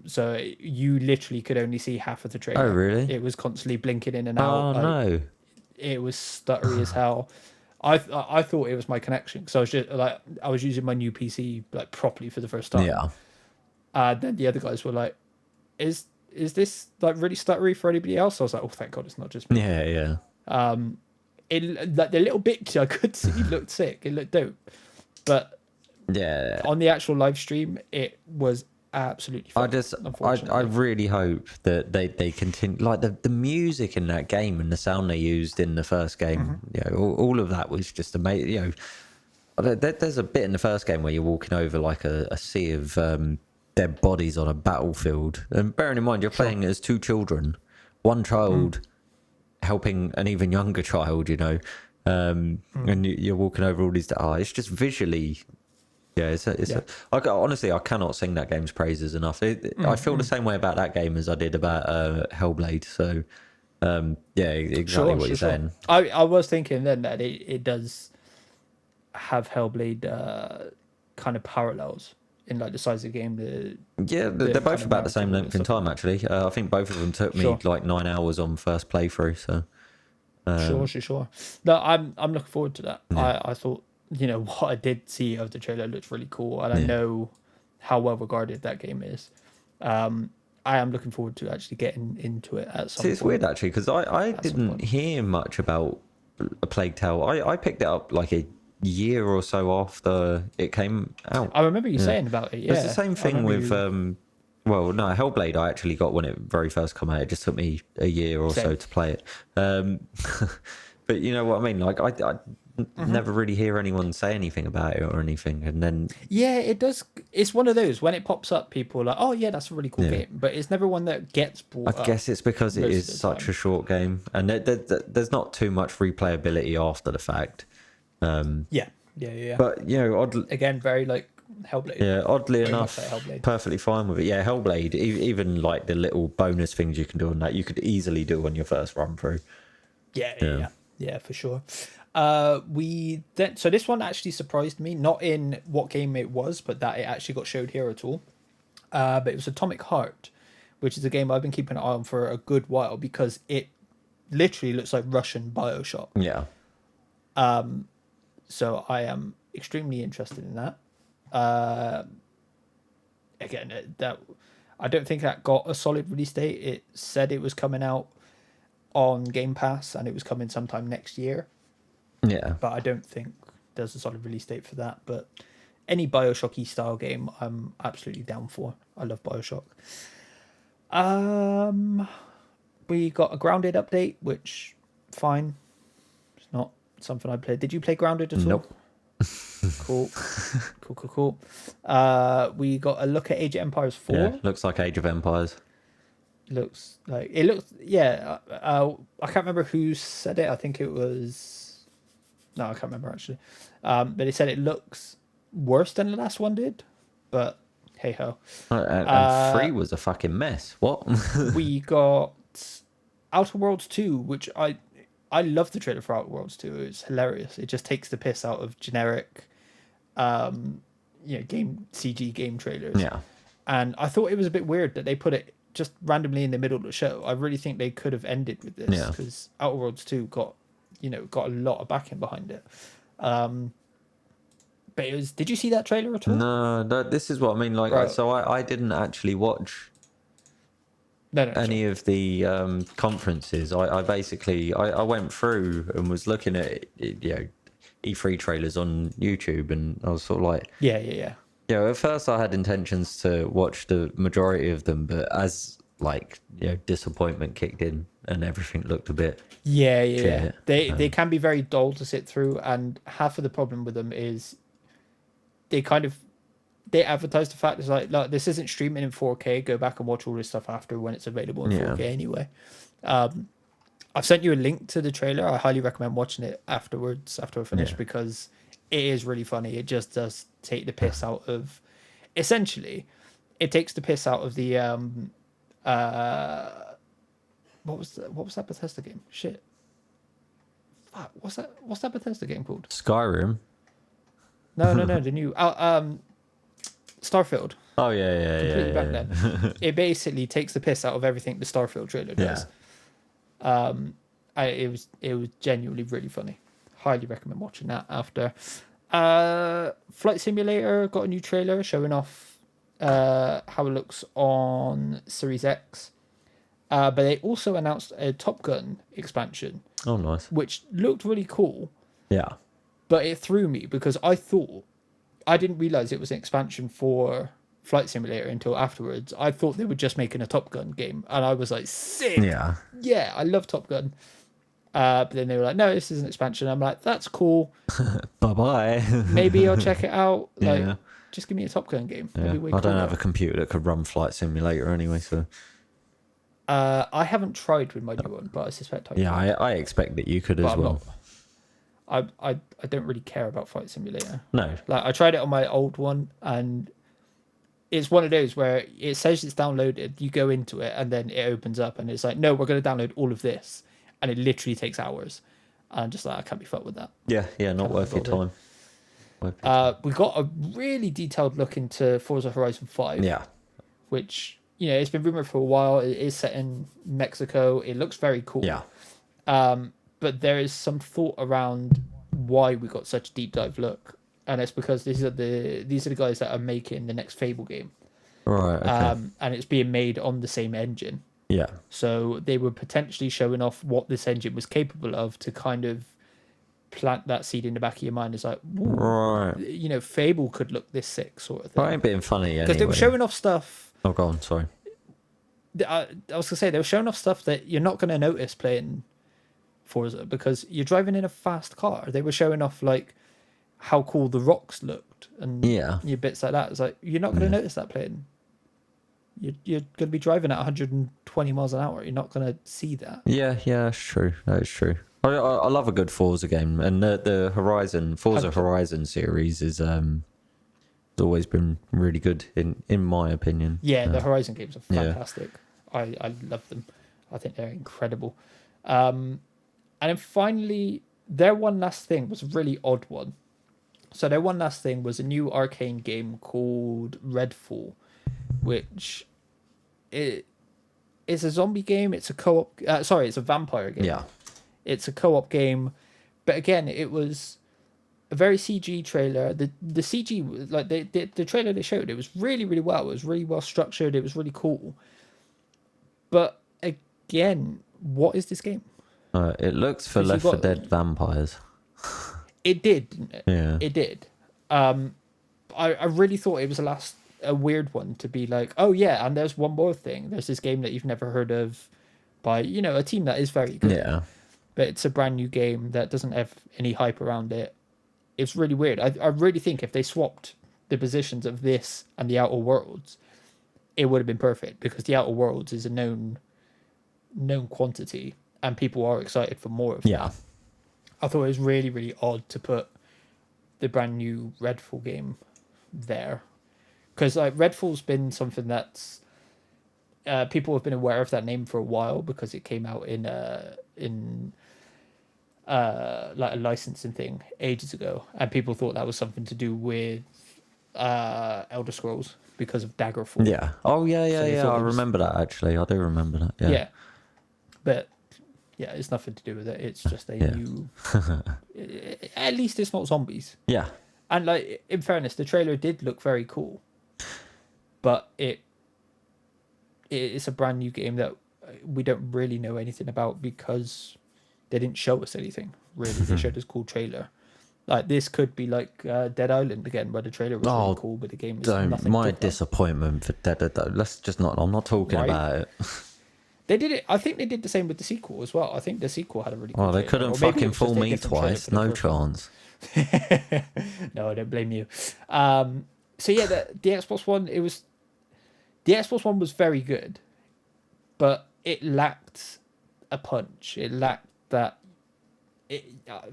So you literally could only see half of the trailer. Oh, really? It was constantly blinking in and out. Oh, no. It was stuttery as hell. I thought it was my connection because I was just like I was using my new PC like properly for the first time. Yeah. Then the other guys were like, "Is this like really stuttery for anybody else?" I was like, "Oh, thank God, it's not just me." Yeah. It like the little bit I could see looked sick. It looked dope, but on the actual live stream, it was absolutely fun, I really hope that they continue, like the music in that game and the sound they used in the first game. All of that was just amazing. There's a bit in the first game where you're walking over like a sea of dead bodies on a battlefield, and bearing in mind you're playing as two children, one child helping an even younger child, and you're walking over all these. It's just visually. Honestly, I cannot sing that game's praises enough. I feel the same way about that game as I did about Hellblade. So, exactly what you're saying. I was thinking then that it does have Hellblade kind of parallels in like the size of the game. They're both about the same length in time, actually. I think both of them took me like 9 hours on first playthrough. So, sure. No, I'm looking forward to that. I thought. What I did see of the trailer looked really cool, and I know how well regarded that game is. I am looking forward to actually getting into it at some point. It's weird actually because I didn't hear much about A Plague Tale. I picked it up like a year or so after it came out. I remember you saying about it. Yeah, it's the same thing with Hellblade. I actually got when it very first came out. It just took me a year or so to play it. But you know what I mean? Like I never really hear anyone say anything about it or anything, and then it does. It's one of those when it pops up, people are like, "Oh yeah, that's a really cool game," but it's never one that gets brought up. I guess it's because it is such a short game, and there's not too much replayability after the fact. Yeah. But again, very like Hellblade. Yeah, oddly enough, like perfectly fine with it. Yeah, Hellblade, even like the little bonus things you can do on that, you could easily do on your first run through. Yeah, for sure. So this one actually surprised me, not in what game it was, but that it actually got showed here at all. But it was Atomic Heart, which is a game I've been keeping an eye on for a good while because it literally looks like Russian BioShock. Yeah. So I am extremely interested in that. Again, that I don't think that got a solid release date. It said it was coming out on Game Pass and it was coming sometime next year. Yeah. But I don't think there's a solid release date for that. But any Bioshocky style game, I'm absolutely down for. I love Bioshock. We got a Grounded update, which fine. It's not something I played. Did you play Grounded at all? Nope. Cool. Cool. We got a look at Age of Empires 4. Yeah, looks like Age of Empires. Yeah. I can't remember who said it. I think it was. No, I can't remember actually. But they said it looks worse than the last one did. But hey ho. And 3 was a fucking mess. What? We got Outer Worlds 2, which I love the trailer for Outer Worlds 2. It's hilarious. It just takes the piss out of generic, game CG game trailers. Yeah. And I thought it was a bit weird that they put it just randomly in the middle of the show. I really think they could have ended with this because Outer Worlds 2 got a lot of backing behind it. But it was. Did you see that trailer at all? No, this is what I mean. Like, right. So I didn't actually watch any of the conferences. I basically went through and was looking at E3 trailers on YouTube, and I was sort of like, yeah. At first I had intentions to watch the majority of them, but as disappointment kicked in and everything looked a bit shit. They can be very dull to sit through, and half of the problem with them is they advertise the fact it's like this isn't streaming in 4K. Go back and watch all this stuff after when it's available in 4K anyway. I've sent you a link to the trailer. I highly recommend watching it afterwards after I finish because it is really funny. It just does take the piss out of. Essentially, it takes the piss out of the what was that Bethesda game? Shit. Fuck, what's that Bethesda game called? Skyrim. No, the new Starfield. Oh yeah. Back then. It basically takes the piss out of everything the Starfield trailer does. It was genuinely really funny. Highly recommend watching that after. Flight Simulator got a new trailer showing off how it looks on Series X. But they also announced a Top Gun expansion. Oh, nice. Which looked really cool. Yeah. But it threw me because I didn't realize it was an expansion for Flight Simulator until afterwards. I thought they were just making a Top Gun game, and I was like, sick. Yeah, I love Top Gun. But then they were like, no, this is an expansion. I'm like, that's cool. Bye. Maybe I'll check it out. Just give me a Top Gun game. Yeah. I don't have a computer that could run Flight Simulator anyway, so. I haven't tried with my new one, but I suspect I can. I expect that you could as well. I don't really care about Flight Simulator. No. Like, I tried it on my old one, and it's one of those where it says it's downloaded, you go into it, and then it opens up, and it's like, no, we're going to download all of this. And it literally takes hours. And I'm just like, I can't be fucked with that. Yeah, not worth your time. We got a really detailed look into Forza Horizon 5. Yeah. Which, it's been rumored for a while. It is set in Mexico. It looks very cool. Yeah. But there is some thought around why we got such a deep dive look. And it's because these are the guys that are making the next Fable game. Right, okay. And it's being made on the same engine. Yeah. So they were potentially showing off what this engine was capable of to kind of plant that seed in the back of your mind. It's like, right. Fable could look this sick sort of thing. I ain't being funny anyway. Because they were showing off stuff. Oh, go on, sorry. I was going to say, they were showing off stuff that you're not going to notice playing Forza because you're driving in a fast car. They were showing off like how cool the rocks looked and bits like that. It's like, you're not going to notice that playing. You're going to be driving at 120 miles an hour. You're not going to see that. Yeah, that's true. That is true. I love a good Forza game, and the Forza Horizon series is always been really good in my opinion. Yeah, the Horizon games are fantastic. Yeah. I love them. I think they're incredible. And then finally, their one last thing was a really odd one. So their one last thing was a new Arcane game called Redfall, which is a zombie game. It's a co-op. It's a vampire game. Yeah. It's a co-op game, but again, it was a very CG trailer. The CG, like the trailer they showed, it was really, really well. It was really well structured. It was really cool. But again, what is this game? It looks for Left 4 Dead vampires. It did, didn't it? Yeah. It did. I really thought it was a weird one to be like, oh yeah, and there's one more thing. There's this game that you've never heard of by, a team that is very good. Yeah. But it's a brand new game that doesn't have any hype around it. It's really weird. I really think if they swapped the positions of this and the Outer Worlds, it would have been perfect, because the Outer Worlds is a known quantity and people are excited for more of that. I thought it was really, really odd to put the brand new Redfall game there, because like Redfall's been something that's people have been aware of that name for a while, because it came out in like a licensing thing ages ago, and people thought that was something to do with Elder Scrolls because of Daggerfall. Yeah. Oh yeah. I remember that, actually. I do remember that. Yeah. Yeah. But yeah, it's nothing to do with it. It's just a new. At least it's not zombies. Yeah. And like, in fairness, the trailer did look very cool, but it's a brand new game that we don't really know anything about, because they didn't show us anything really. They showed us a cool trailer. Like, this could be like Dead Island again, where the trailer was really cool, but the game is nothing. My disappointment for Dead Island. Let's just not. I'm not talking about it. They did it. I think they did the same with the sequel as well. I think the sequel had a really. Well, they couldn't fucking fool me twice. No chance. No, I don't blame you. So yeah, the Xbox One. The Xbox One was very good, but it lacked a punch. It lacked that.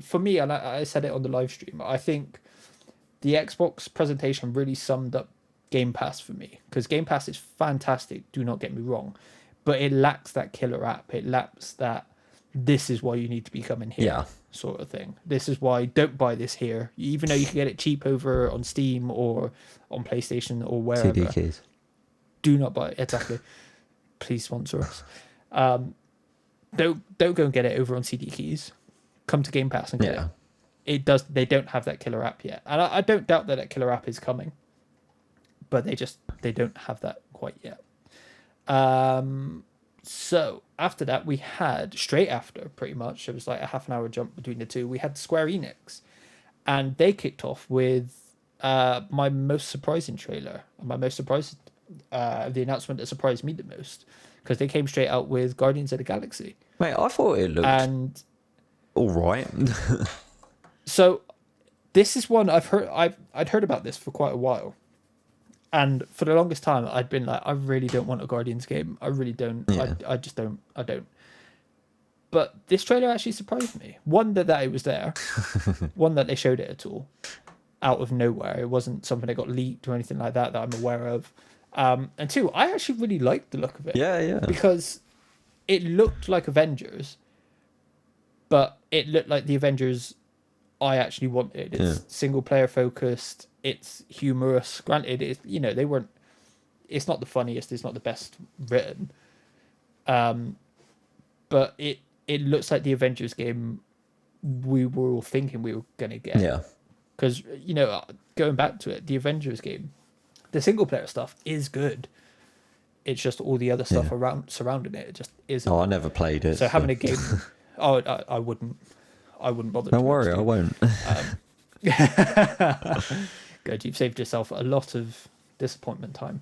For me, and I said it on the live stream, I think the Xbox presentation really summed up Game Pass for me, because Game Pass is fantastic, do not get me wrong, but it lacks that killer app. It lacks that this is why you need to be coming here sort of thing. This is why don't buy this here, even though you can get it cheap over on Steam or on PlayStation or wherever. CD keys. Do not buy it. Exactly. Please sponsor us. Don't go and get it over on CD keys. Come to Game Pass and get it. They don't have that killer app yet, and I don't doubt that killer app is coming, but they don't have that quite yet. So after that, we had, straight after, pretty much, it was like a half an hour jump between the two, we had Square Enix, and they kicked off with my most surprising trailer, the announcement that surprised me the most, because they came straight out with Guardians of the Galaxy. Mate, I thought it looked all right. So this is one I'd heard about this for quite a while, and for the longest time I'd been like, I really don't want a Guardians game. I really don't. I just don't. I don't. But this trailer actually surprised me. One, that it was there. One, that they showed it at all out of nowhere. It wasn't something that got leaked or anything like that I'm aware of. And two, I actually really liked the look of it. Yeah. Because it looked like Avengers, but it looked like the Avengers I actually wanted. It's single player focused. It's humorous. Granted, they weren't. It's not the funniest. It's not the best written. But it looks like the Avengers game we were all thinking we were gonna get. Yeah. Because going back to it, the Avengers game, the single player stuff is good. It's just all the other stuff surrounding it. It just isn't. Oh, I never played it. So having a game. Oh, I wouldn't bother. Don't worry, I won't. Good, you've saved yourself a lot of disappointment time.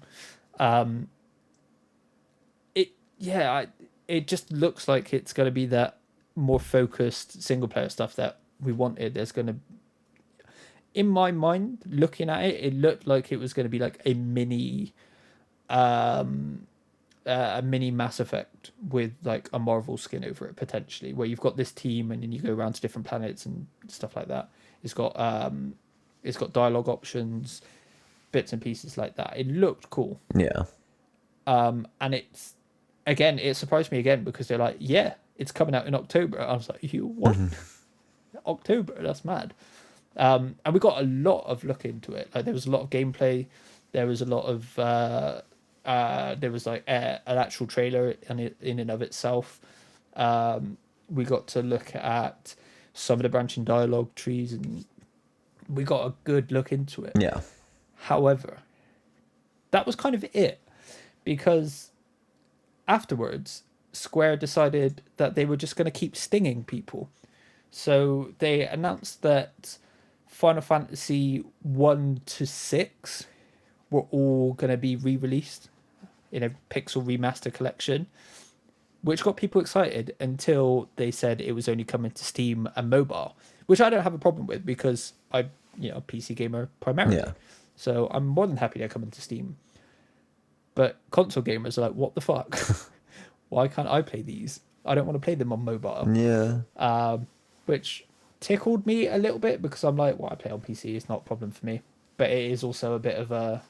It just looks like it's going to be that more focused single player stuff that we wanted. There's going to, in my mind, looking at it, it looked like it was going to be like a mini Mass Effect with like a Marvel skin over it, potentially, where you've got this team and then you go around to different planets and stuff like that. It's got dialogue options, bits and pieces like that. It looked cool. Yeah. And it surprised me again, because they're like, yeah, it's coming out in October. I was like, you what? October? That's mad. And we got a lot of look into it. Like, there was a lot of gameplay. There was a lot of there was like an actual trailer in and of itself. We got to look at some of the branching dialogue trees, and we got a good look into it. Yeah. However, that was kind of it, because afterwards, Square decided that they were just going to keep stinging people. So they announced that Final Fantasy 1 to 6 were all going to be re-released in a pixel remaster collection, which got people excited until they said it was only coming to Steam and mobile, which I don't have a problem with because I'm a PC gamer primarily. Yeah. So I'm more than happy they're coming to Steam. But console gamers are like, what the fuck? Why can't I play these? I don't want to play them on mobile. Yeah. Which tickled me a little bit because I'm like, well, I play on PC. It's not a problem for me. But it is also a bit of a...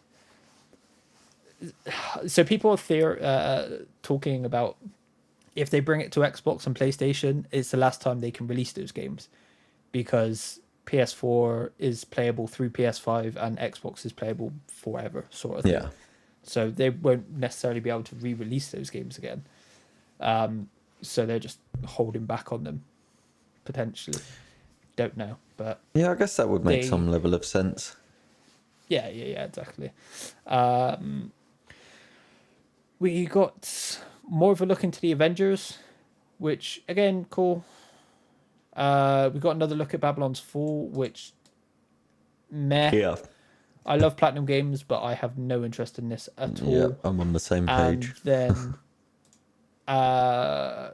So people are talking about if they bring it to Xbox and PlayStation, it's the last time they can release those games because PS4 is playable through PS5 and Xbox is playable forever, sort of thing. Yeah. So they won't necessarily be able to re-release those games again. So they're just holding back on them, potentially. Don't know, but... Yeah, I guess that would make some level of sense. Yeah, exactly. We got more of a look into the Avengers, which, again, cool. We got another look at Babylon's Fall, which... Meh. Yeah. I love Platinum Games, but I have no interest in this at all. Yeah, I'm on the same page. And then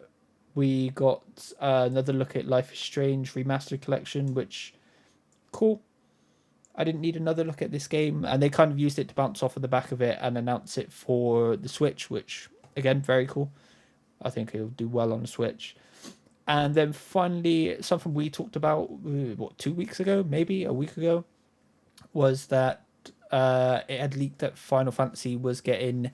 we got another look at Life is Strange Remastered Collection, which, cool. I didn't need another look at this game. And they kind of used it to bounce off of the back of it and announce it for the Switch, which, again, very cool. I think it'll do well on the Switch. And then finally, something we talked about, 2 weeks ago, maybe a week ago, was that it had leaked that Final Fantasy was getting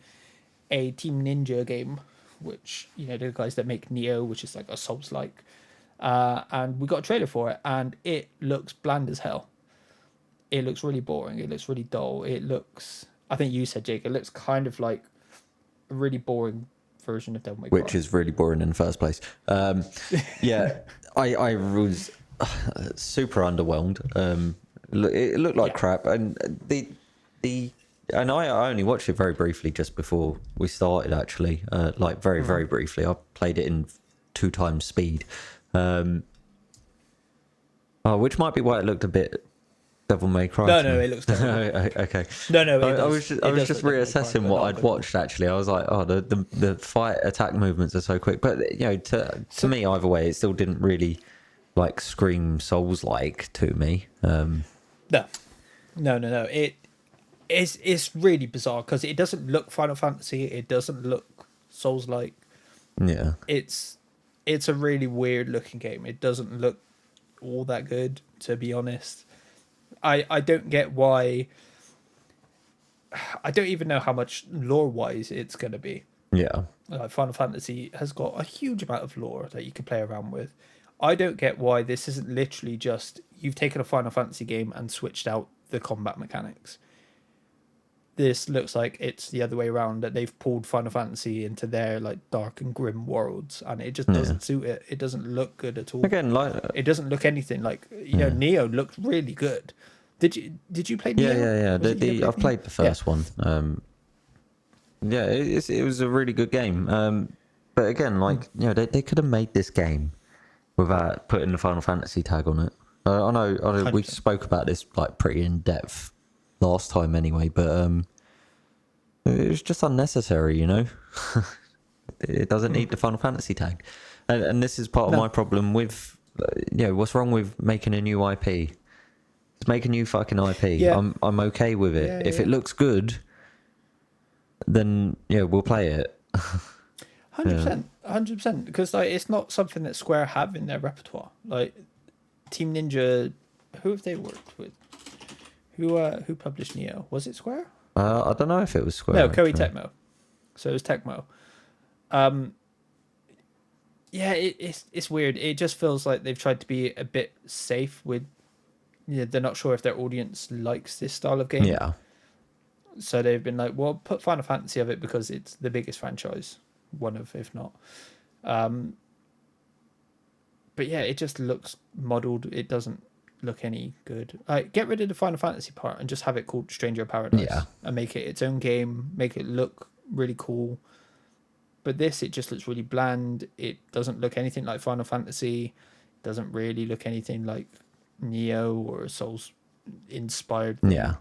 a Team Ninja game, which, the guys that make Neo, which is like a Souls-like. And we got a trailer for it, and it looks bland as hell. It looks really boring. It looks really dull. It looks, I think you said, Jake, it looks kind of like a really boring version of Devil May Cry. Which is really boring in the first place. Yeah, I was super underwhelmed. It looked like crap, and and I only watched it very briefly just before we started. Actually, like very briefly. I played it in 2 times speed, which might be why it looked a bit Devil May Cry. No, it looks terrible. Okay. No, I was just reassessing what I'd watched. Actually, I was like, the fight attack movements are so quick, but to me, either way, it still didn't really like scream Souls-like to me. No. It's really bizarre because it doesn't look Final Fantasy. It doesn't look Souls-like. Yeah. It's a really weird looking game. It doesn't look all that good, to be honest. I don't get why. I don't even know how much lore-wise it's going to be. Yeah. Final Fantasy has got a huge amount of lore that you can play around with. I don't get why this isn't literally just you've taken a Final Fantasy game and switched out the combat mechanics. This looks like it's the other way around, that they've pulled Final Fantasy into their like dark and grim worlds, and it just doesn't suit it. It doesn't look good at all. Again, like it doesn't look anything like Neo looked really good. Did you play Neo? Yeah. I've played the first one. It was a really good game. But again, like they could have made this game without putting the Final Fantasy tag on it. I know we spoke about this like pretty in depth last time anyway, but it was just unnecessary, It doesn't need the Final Fantasy tag, and this is part of my problem with what's wrong with making a new IP. Just make a new fucking IP. Yeah. I'm okay with it. If it looks good, then we'll play it. 100%, because like it's not something that Square have in their repertoire. Like Team Ninja, who have they worked with? Who published Neo? Was it Square? I don't know if it was Square. No, Koei Tecmo. So it was Tecmo. It's weird. It just feels like they've tried to be a bit safe with. They're not sure if their audience likes this style of game. Yeah. So they've been like, well, put Final Fantasy of it because it's the biggest franchise, one of, if not. But yeah, it just looks modeled. It doesn't look any good. Get rid of the Final Fantasy part and just have it called Stranger Paradise. Yeah. And make it its own game. Make it look really cool. But this, it just looks really bland. It doesn't look anything like Final Fantasy. Doesn't really look anything like Neo or a Souls inspired. Yeah.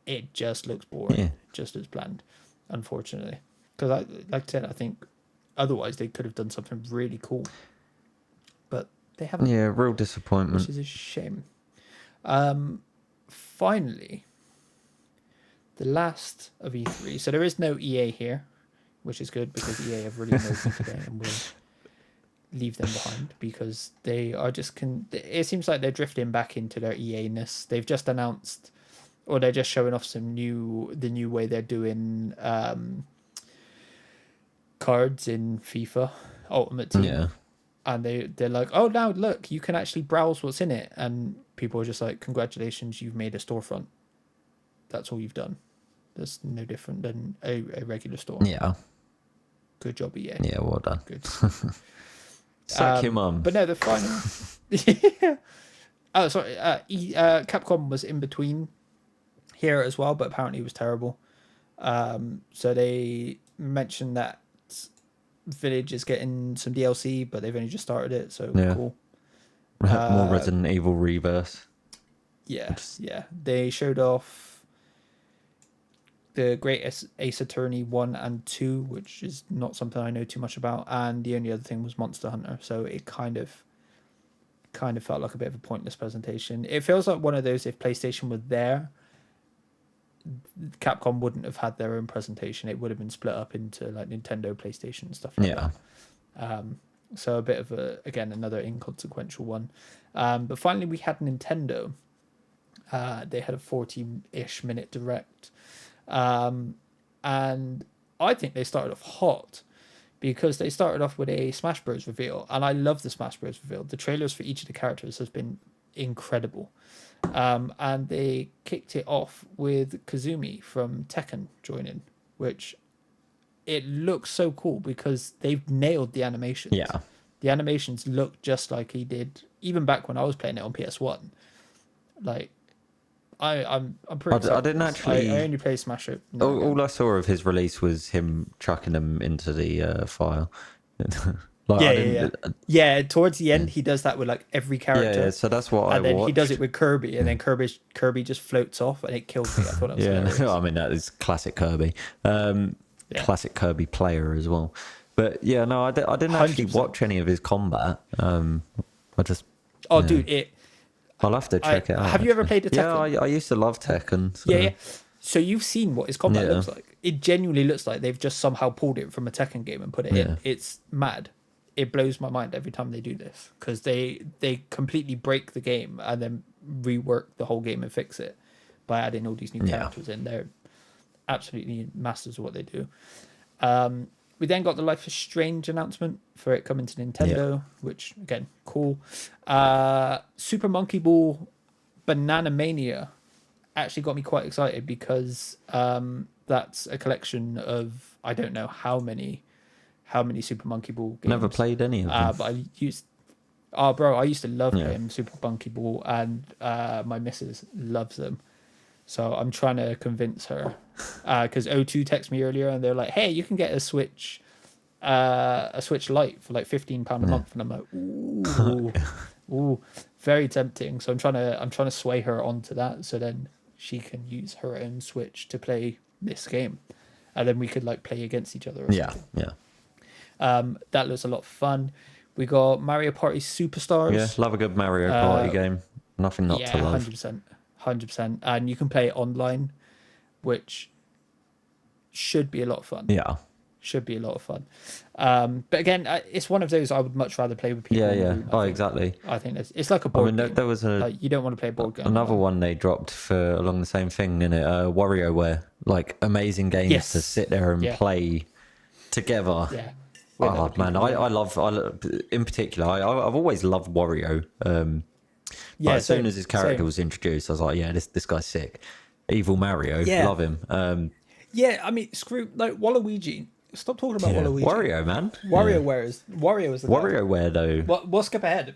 It just looks boring. Yeah. Just as planned, unfortunately. Because like I said, I think otherwise they could have done something really cool, but they haven't. Yeah, real disappointment. Which is a shame. Finally, the last of E3. So there is no EA here, which is good because EA have really annoyed me today, and we'll leave them behind because they are just. It seems like they're drifting back into their EA-ness. They've just announced, or they're just showing off the new way they're doing cards in FIFA Ultimate Team. Yeah. And they're like, oh, now look, you can actually browse what's in it. And people are just like, congratulations, you've made a storefront. That's all you've done. That's no different than a regular store. Yeah. Good job, EA. Yeah, well done. Good. Sack your mum. But no, the final... yeah. Oh, sorry. Capcom was in between here as well, but apparently it was terrible. So they mentioned that Village is getting some DLC, but they've only just started it, so cool. More Resident Evil Reverse. Yeah, yeah. They showed off the Great Ace Attorney 1 and 2, which is not something I know too much about, and the only other thing was Monster Hunter, so it kind of felt like a bit of a pointless presentation. It feels like one of those, if PlayStation were there, Capcom wouldn't have had their own presentation. It would have been split up into like Nintendo, PlayStation, and stuff like that. So a bit of another inconsequential one. But finally we had Nintendo. They had a 40-ish minute direct. And I think they started off hot because they started off with a Smash Bros. Reveal. And I love the Smash Bros. Reveal. The trailers for each of the characters has been incredible. And they kicked it off with Kazumi from Tekken joining, which it looks so cool because they've nailed the animations. Yeah. The animations look just like he did even back when I was playing it on PS1. Like, I'm pretty excited. I didn't actually... I only play Smash it. All I saw of his release was him chucking them into the fire. Like, yeah. Towards the end, he does that with like every character. Yeah, so that's what and then he does it with Kirby, and then Kirby just floats off, and it kills me. I thought that was hilarious. I mean that is classic Kirby, classic Kirby player as well. But yeah, no, I didn't actually 100%. watch any of his combat. I just dude, I'll have to check it out. Have you ever played the Tekken? Yeah, I used to love Tekken. So. Yeah. So you've seen what his combat looks like. It genuinely looks like they've just somehow pulled it from a Tekken game and put it in. It's mad. It blows my mind every time they do this because they completely break the game and then rework the whole game and fix it by adding all these new characters in. They're absolutely masters of what they do. We then got the Life is Strange announcement for it coming to Nintendo, which again, cool. Super Monkey Ball Banana Mania actually got me quite excited because that's a collection of I don't know how many Super Monkey Ball games. Never played any of them. But I used to love playing Super Monkey Ball, and my missus loves them. So I'm trying to convince her because O2 texted me earlier and they're like, "Hey, you can get a Switch Lite for like £15 a month," and I'm like, "Ooh, very tempting." So I'm trying to sway her onto that, so then she can use her own Switch to play this game, and then we could like play against each other. Or something. That looks a lot of fun. We got Mario Party Superstars. Yeah, love a good Mario Party game. Nothing not to love. 100%. And you can play it online, which should be a lot of fun. Yeah. Should be a lot of fun. But again, it's one of those I would much rather play with people. Yeah. Exactly. I think it's like a board game. There was you don't want to play a board game. Another one they dropped for along the same thing, didn't it? WarioWare. Like amazing games to sit there and play together. Yeah. Oh man, I love in particular. I've always loved Wario. But as soon as his character was introduced, I was like, yeah, this guy's sick. Evil Mario, love him. I mean, screw like Waluigi. Stop talking about Waluigi. Wario, man. Wario is the WarioWare though. We'll skip ahead.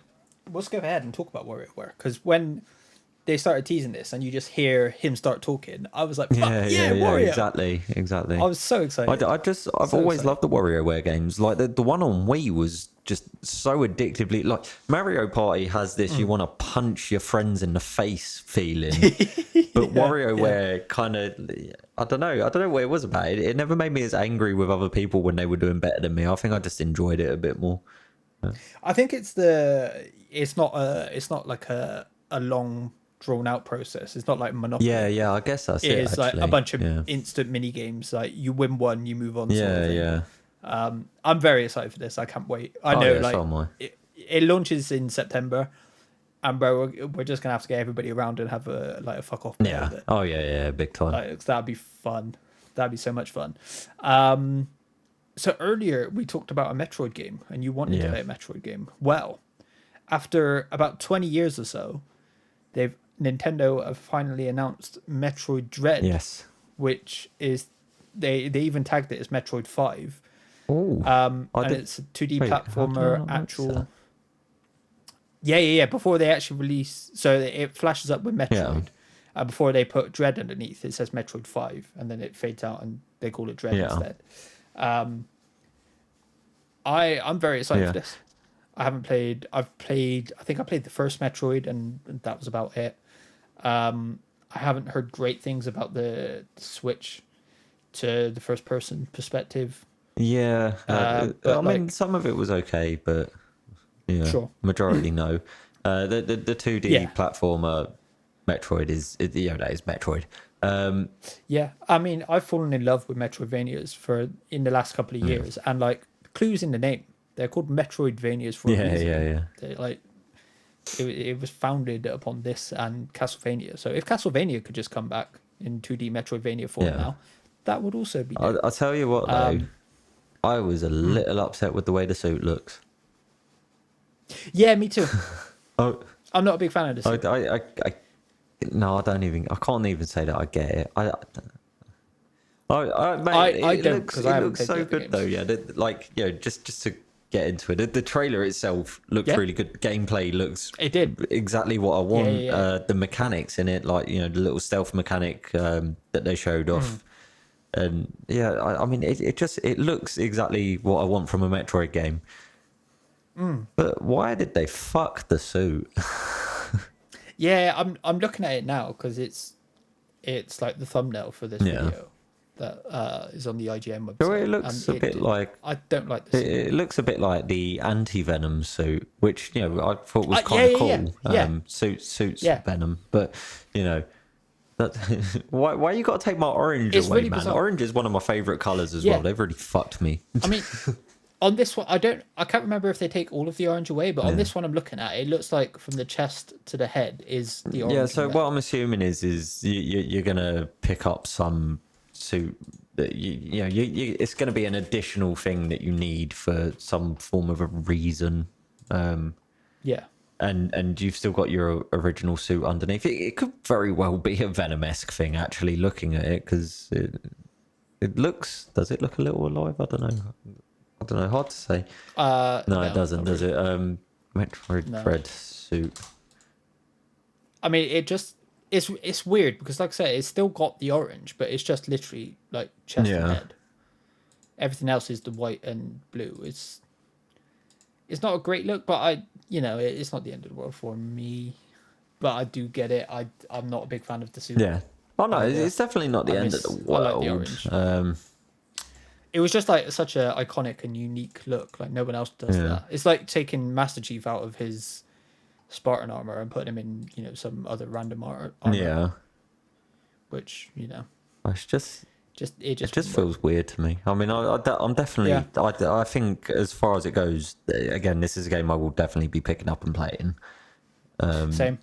We'll skip ahead and talk about WarioWare because when they started teasing this, and you just hear him start talking, I was like, fuck yeah, Wario. Exactly. I was so excited. I've always loved the WarioWare games. Like the one on Wii was just so addictively, like Mario Party has this you want to punch your friends in the face feeling, but WarioWare kind of, I don't know what it was about it. It never made me as angry with other people when they were doing better than me. I think I just enjoyed it a bit more. I think it's not like a long drawn out process. It's not like Monopoly. Yeah, I guess that's it. It's like a bunch of instant mini games. Like you win one, you move on. I'm very excited for this. I can't wait. I know, so it launches in September, and bro, we're just gonna have to get everybody around and have a fuck off. Yeah. With it. Oh yeah, big time. Like, that'd be fun. That'd be so much fun. So earlier we talked about a Metroid game, and you wanted to play a Metroid game. Well, after about 20 years or so, Nintendo have finally announced Metroid Dread. Yes. Which is they even tagged it as Metroid 5. Oh. And it's a 2D platformer actual. Yeah. Before they actually release, so it flashes up with Metroid. Before they put Dread underneath, it says Metroid 5, and then it fades out and they call it Dread instead. I'm very excited for this. I think I played the first Metroid, and that was about it. I haven't heard great things about the switch to the first person perspective. Yeah, but I mean, some of it was okay, but majority no. The 2D platformer Metroid is that is Metroid. I mean, I've fallen in love with Metroidvanias in the last couple of years, and like clues in the name, they're called Metroidvanias for a reason. They're like it was founded upon this and Castlevania. So if Castlevania could just come back in 2D Metroidvania form now, that would also be. I'll tell you what though, I was a little upset with the way the suit looks. Yeah, me too. I'm not a big fan of the suit. No, I can't even say that I get it. It looks so good though. Yeah, just to get into it, the trailer itself looked really good. Gameplay looks exactly what I want. The mechanics in it, like the little stealth mechanic that they showed off, and I mean it looks exactly what I want from a Metroid game. But why did they fuck the suit? I'm looking at it now because it's like the thumbnail for this video that is on the IGN website. So it looks a bit like, I don't like this. It looks a bit like the anti-Venom suit, which I thought was kind of cool. Suits Venom, but why you got to take my orange away, really man? Bizarre. Orange is one of my favorite colors as well. They've really fucked me. I mean, on this one, I can't remember if they take all of the orange away, but on this one I'm looking at, it looks like from the chest to the head is the orange. Yeah, so what I'm assuming is you're gonna pick up some suit that it's gonna be an additional thing that you need for some form of a reason. And you've still got your original suit underneath. It could very well be a Venom-esque thing, actually, looking at it, because it looks. Does it look a little alive? I don't know. Hard to say. No, it doesn't, does it? Metroid Dread suit. I mean, it's weird because, like I said, it's still got the orange, but it's just literally like chest and head. Everything else is the white and blue. It's not a great look, but it's not the end of the world for me. But I do get it. I'm not a big fan of the suit. Yeah. Oh no, it's definitely not the end of the world. I like the orange. It was just like such a iconic and unique look. Like no one else does that. It's like taking Master Chief out of his Spartan armor and putting him in some other random armor. Yeah. Which it's just it just feels weird to me. I mean, I'm definitely. I think as far as it goes, again, this is a game I will definitely be picking up and playing. Same.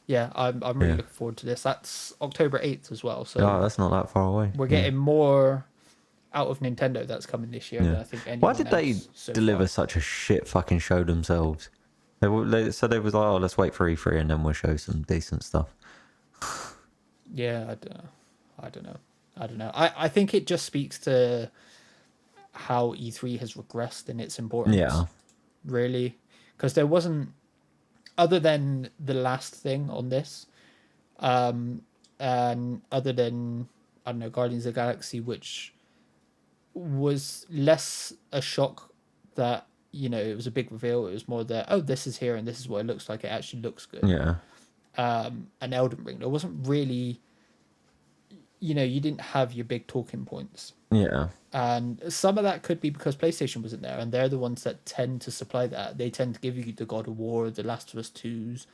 Yeah, I'm really looking forward to this. That's October 8th as well. So that's not that far away. We're getting more out of Nintendo that's coming this year than I think anyone else. Why did they deliver such a shit fucking show themselves? They was like, oh, let's wait for E3 and then we'll show some decent stuff. Yeah, I don't know. I think it just speaks to how E3 has regressed in its importance. Yeah. Really. Because there wasn't... other than the last thing on this, and other than, I don't know, Guardians of the Galaxy, which was less a shock that, you know, it was a big reveal. It was more that, oh, this is here and this is what it looks like. It actually looks good. Yeah. And Elden Ring, there wasn't really, you know, you didn't have your big talking points. Yeah. And some of that could be because PlayStation wasn't there, and they're the ones that tend to supply that. They tend to give you the God of War, the Last of Us 2s,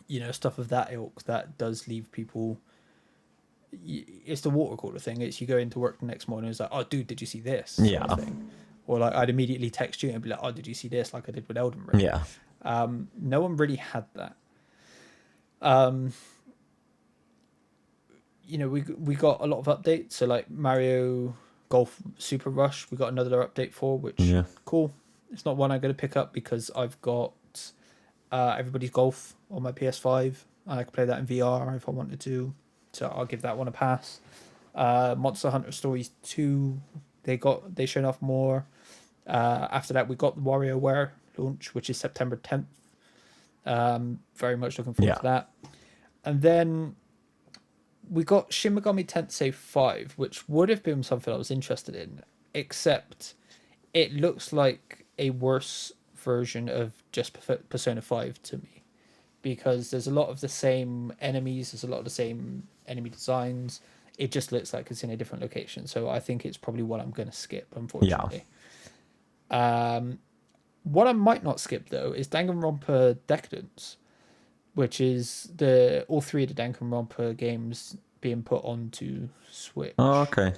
you know, stuff of that ilk that does leave people. It's the water cooler thing. It's you go into work the next morning, it's like, oh, dude, did you see this? Yeah. Sort of thing. Or like, I'd immediately text you and be like, oh, did you see this? Like I did with Elden Ring. Yeah. No one really had that. You know, we got a lot of updates. So like Mario Golf Super Rush, we got another update for, which cool. It's not one I'm going to pick up because I've got Everybody's Golf on my PS5. I could play that in VR if I wanted to. So I'll give that one a pass. Monster Hunter Stories 2, they showed off more. After that, we got the WarioWare launch, which is September 10th. Very much looking forward to that. And then we got Shin Megami Tensei 5, which would have been something I was interested in, except it looks like a worse version of just Persona 5 to me, because there's a lot of the same enemies, there's a lot of the same enemy designs. It just looks like it's in a different location, so I think it's probably what I'm going to skip, unfortunately. What I might not skip though is Danganronpa Decadence, which is all three of the Danganronpa games being put onto Switch. Oh, okay.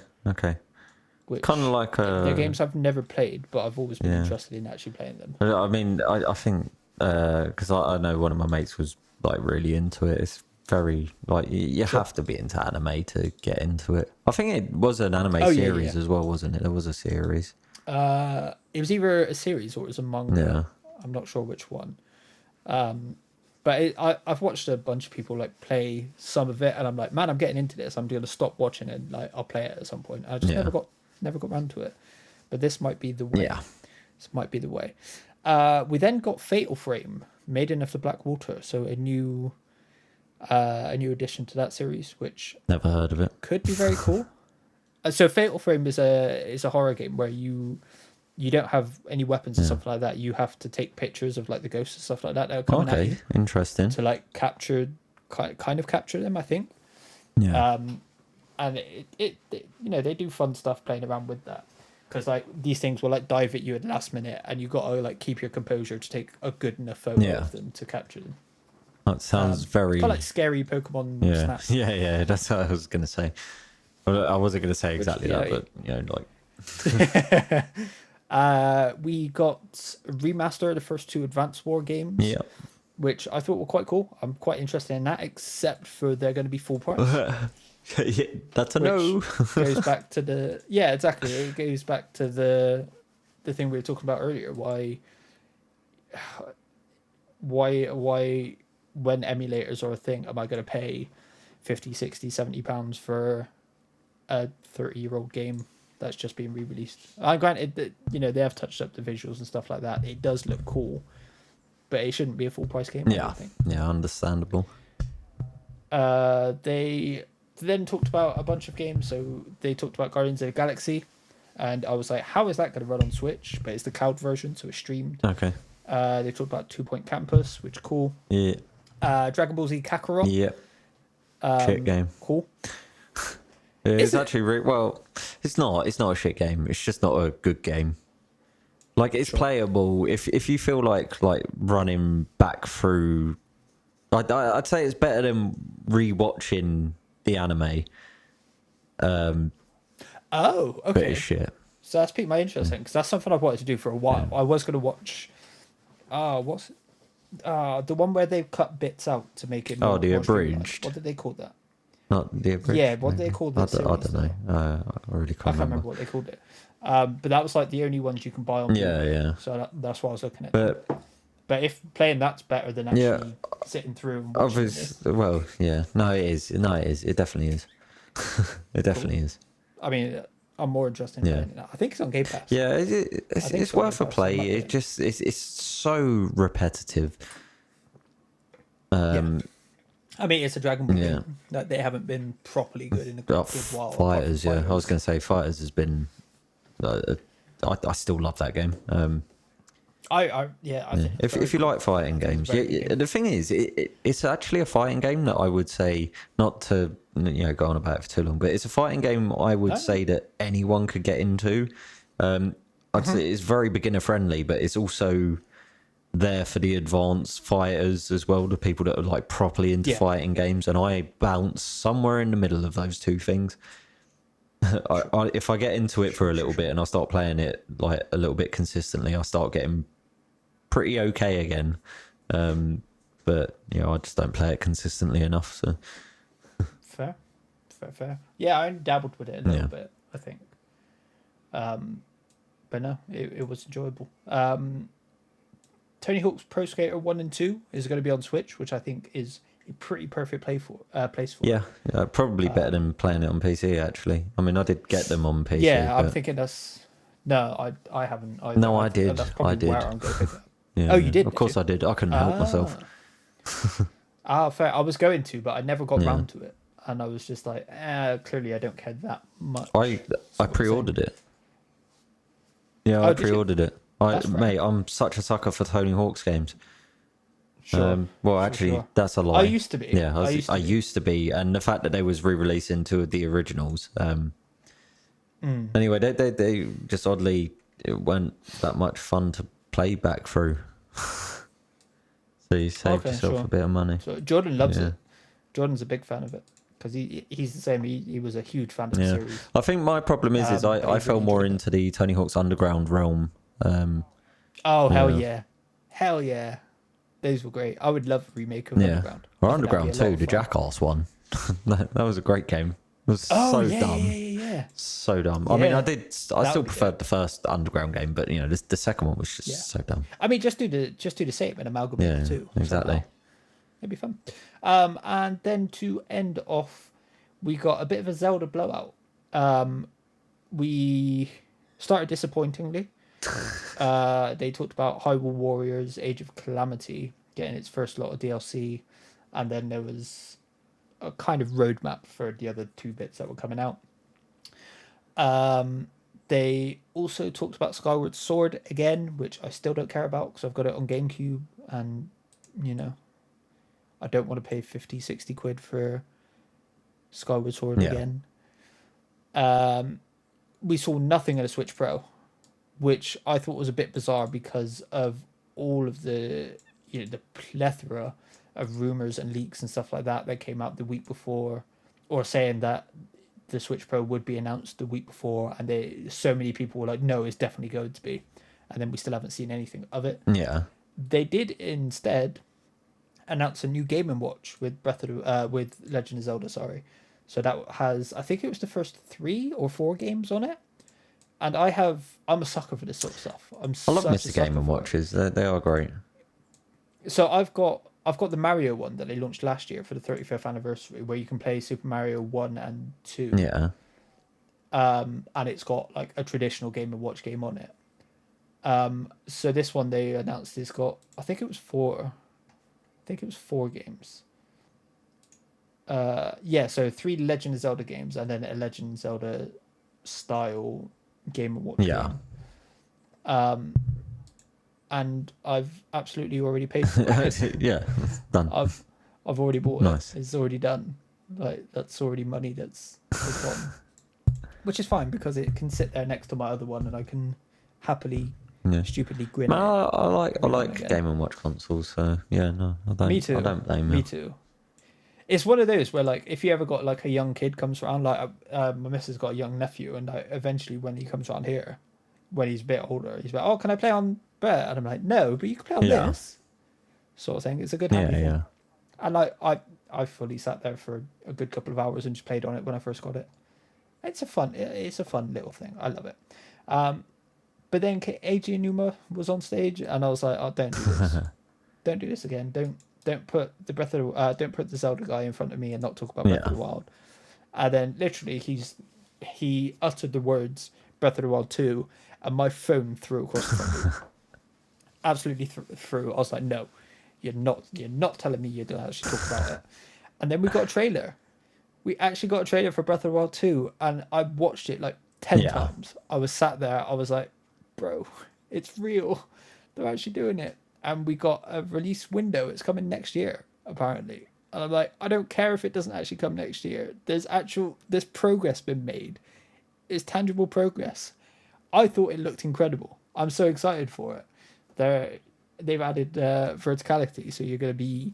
Kind of like they're games I've never played, but I've always been interested in actually playing them. I mean, I think because I know one of my mates was like really into it. It's very like you have to be into anime to get into it. I think it was an anime series as well, wasn't it? There was a series. It was either a series or it was a manga. Yeah. I'm not sure which one. But I've watched a bunch of people like play some of it, and I'm like, man, I'm getting into this. I'm going to stop watching it. And, like, I'll play it at some point. I just never got around to it. But this might be the way. Yeah. This might be the way. We then got Fatal Frame, Maiden of the Black Water. So a new addition to that series, which never heard of it. Could be very cool. So Fatal Frame is a horror game where you don't have any weapons and stuff like that. You have to take pictures of like the ghosts and stuff like that are coming at you. Interesting. To like kind of capture them, I think. Yeah. And it you know, they do fun stuff playing around with that, because like these things will like dive at you at the last minute, and you got to like keep your composure to take a good enough photo of them to capture them. That sounds very kind of like scary Pokemon snaps. Yeah. That's what I was gonna say. Well, I wasn't gonna say exactly that, but you know, like. We got a remaster of the first two Advance War games. Yeah. Which I thought were quite cool. I'm quite interested in that, except for they're going to be full price. That's a no. Goes back to the exactly. It goes back to the thing we were talking about earlier. Why when emulators are a thing, am I going to pay 50, 60, 70 pounds for a 30-year-old game that's just being re-released? Granted that, you know, they have touched up the visuals and stuff like that. It does look cool, but it shouldn't be a full price game. Yeah, understandable. They then talked about a bunch of games. So they talked about Guardians of the Galaxy, and I was like, how is that going to run on Switch? But it's the cloud version, so it's streamed. Okay. They talked about 2 Point Campus, which cool. Yeah. Dragon Ball Z Kakarot. Yeah. Shit game. Cool. It's actually well, it's not a shit game. It's just not a good game. Like, it's playable if you feel like running back through. I'd say it's better than rewatching the anime. Oh, okay. Bit of shit. So that's piqued my interest because that's something I've wanted to do for a while. I was going to watch. What's the one where they cut bits out to make it? Oh, the abridged. What did they call that? Not the abridged. Yeah, what did they call that? I don't know. I really can't remember what they called it. But that was like the only ones you can buy on. Yeah. So that's what I was looking at. But if playing that's better than actually sitting through and watching it. Well, yeah. No, it is. It definitely is. It definitely is. I mean, I'm more interested in playing it now. I think it's on Game Pass. Yeah, it's worth a play. It's so repetitive. I mean, it's a Dragon Ball game that they haven't been properly good in a good while. Fighters, I was going to say Fighters has been. I still love that game. I think if you like fighting games, the thing is, it's actually a fighting game that I would say, not to go on about it for too long, but it's a fighting game I would say that anyone could get into. I'd say it's very beginner friendly, but it's also there for the advanced fighters as well, the people that are like properly into fighting games, and I bounce somewhere in the middle of those two things. If I get into it for a little bit and I start playing it like a little bit consistently, I start getting pretty okay again. But I just don't play it consistently enough. So fair. Yeah, I dabbled with it a little bit, I think. But no, it was enjoyable. Tony Hawk's Pro Skater 1 and 2 is going to be on Switch, which I think is a pretty perfect place for it. Yeah, probably better than playing it on PC, actually. I mean, I did get them on PC. Yeah, I'm thinking that's... No, I haven't. I did. That's probably where I'm going to pick it up. Yeah, oh, you did? Of course I did. I couldn't help myself. Fair. I was going to, but I never got round to it. And I was just like, clearly I don't care that much. I pre-ordered it. Yeah, I pre-ordered it. Mate, I'm such a sucker for Tony Hawk's games. Sure. That's a lie. I used to be. Yeah, I used to be, and the fact that they was re-releasing two of the originals. Anyway, they just oddly it weren't that much fun to play back through. So you saved yourself a bit of money. So Jordan loves it. Jordan's a big fan of it because he's the same. He was a huge fan of the series. I think my problem is I fell more into the Tony Hawk's Underground realm. Hell yeah. Those were great. I would love a remake of Underground. Or Underground 2, the Jackass one. That was a great game. It was dumb. Yeah. So dumb. I mean, I still preferred the first Underground game, but the second one was just so dumb. I mean, just do the same and amalgamate the two. Exactly. So, it'd be fun. And then to end off, we got a bit of a Zelda blowout. We started disappointingly. They talked about Hyrule Warriors Age of Calamity getting its first lot of DLC, and then there was a kind of roadmap for the other two bits that were coming out. They also talked about Skyward Sword again, which I still don't care about because I've got it on GameCube, and I don't want to pay 50-60 quid for Skyward Sword again. We saw nothing in a Switch Pro, which I thought was a bit bizarre because of all of the the plethora of rumors and leaks and stuff like that came out the week before, or saying that the Switch Pro would be announced the week before, and so many people were like, no, it's definitely going to be, and then we still haven't seen anything of it. Yeah, they did instead announce a new Game & Watch with with Legend of Zelda. So that has, I think it was the first 3 or 4 games on it. And I'm a sucker for this sort of stuff. I love Mr. Game & Watches. They are great. So I've got the Mario one that they launched last year for the 35th anniversary, where you can play Super Mario 1 and 2. Yeah. And it's got like a traditional Game & Watch game on it. So this one they announced it's got, I think it was 4 games. So 3 Legend of Zelda games and then a Legend of Zelda style Game & Watch game. And I've absolutely already paid for it. Yeah, done. I've already bought it. Nice. It's already done. Like, that's already money that's gone. Which is fine because it can sit there next to my other one and I can happily stupidly grin. I like Game & Watch consoles, so I don't. Me too. I don't blame you. Me too. It's one of those where, like, if you ever got like a young kid comes around, like my missus got a young nephew, and eventually when he comes around here, when he's a bit older, he's like, "Oh, can I play on Bear?" And I'm like, "No, but you can play on this," sort of thing. It's a good handy thing. And I fully sat there for a good couple of hours and just played on it when I first got it. It's a fun little thing. I love it. But then Eiji Numa was on stage, and I was like, "Oh, don't do this! Don't do this again! Don't put the Zelda guy in front of me and not talk about Breath of the Wild." And then literally he's he uttered the words Breath of the Wild 2, and my phone threw across the front room. Absolutely through. I was like, no, you're not telling me you're gonna actually talk about it. And then we got a trailer. We actually got a trailer for Breath of the Wild 2, and I watched it like 10 times. I was sat there, I was like, bro, it's real. They're actually doing it. And we got a release window. It's coming next year, apparently. And I'm like, I don't care if it doesn't actually come next year. There's progress been made. It's tangible progress. I thought it looked incredible. I'm so excited for it. They've added verticality, so you're going to be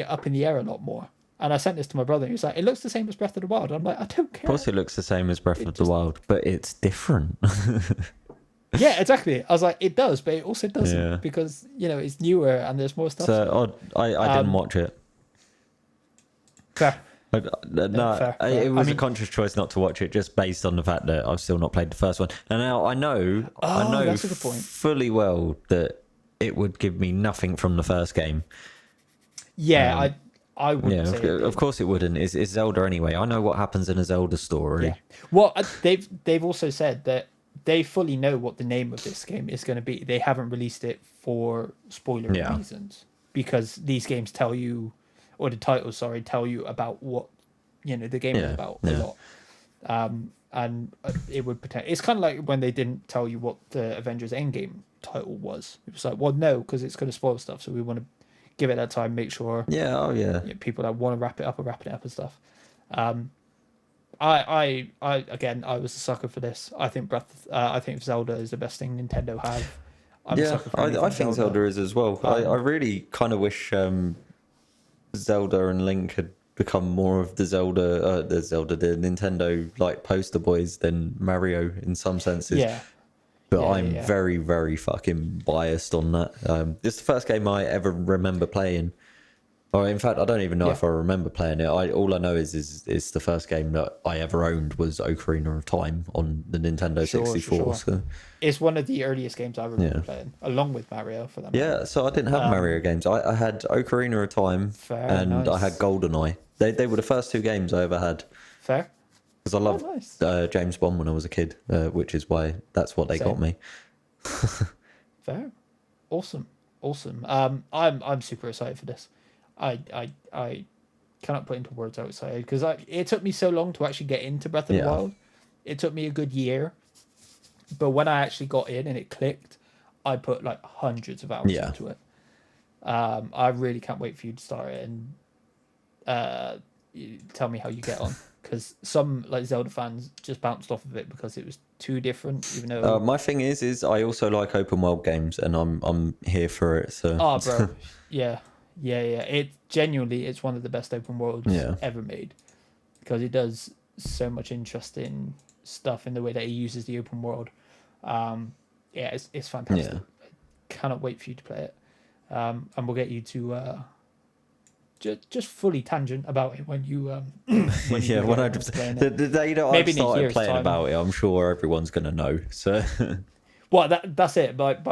up in the air a lot more. And I sent this to my brother, and he was like, it looks the same as Breath of the Wild. I'm like, I don't care. Of course it looks the same as Breath of the Wild, but it's different. Yeah, exactly. I was like, it does, but it also doesn't, because, it's newer and there's more stuff. So I didn't watch it. Fair. Fair. It was a conscious choice not to watch it, just based on the fact that I've still not played the first one. And now I know that's a good point. fully well that it would give me nothing from the first game. Yeah, I wouldn't say it. Of course it wouldn't. It's Zelda anyway. I know what happens in a Zelda story. Yeah. Well, they've also said that they fully know what the name of this game is going to be. They haven't released it for spoiler reasons, because these games tell you, or the titles, tell you about what the game is about a lot. And it would it's kind of like when they didn't tell you what the Avengers Endgame title was. It was like, well, no, because it's going to spoil stuff, so we want to give it that time, make sure people that want to wrap it up are wrapping it up and stuff. I was a sucker for this. I think Zelda is the best thing Nintendo have. I think Zelda is as well. I really kind of wish Zelda and Link had become more of the Nintendo like poster boys than Mario in some senses. Yeah. But I'm very, very fucking biased on that. It's the first game I ever remember playing. Or in fact, I don't even know if I remember playing it. All I know is the first game that I ever owned was Ocarina of Time on the Nintendo 64. Sure. So. It's one of the earliest games I remember playing, along with Mario for that. Yeah, so I didn't have Mario games. I had Ocarina of Time I had GoldenEye. They were the first two games I ever had. Fair. Because I loved James Bond when I was a kid, which is why that's what they got me. Fair. Awesome. I'm super excited for this. I cannot put into words how excited, because it took me so long to actually get into Breath of the Wild. It took me a good year, but when I actually got in and it clicked, I put like hundreds of hours into it. I really can't wait for you to start it and tell me how you get on, because some like Zelda fans just bounced off of it because it was too different. Even though my thing is I also like open world games, and I'm here for it. So bro, yeah. It genuinely, it's one of the best open worlds ever made, because it does so much interesting stuff in the way that it uses the open world. It's fantastic. I cannot wait for you to play it, and we'll get you to just fully tangent about it when you 100%. The day that I've started playing about it, I'm sure everyone's gonna know. So. Well, that's it. But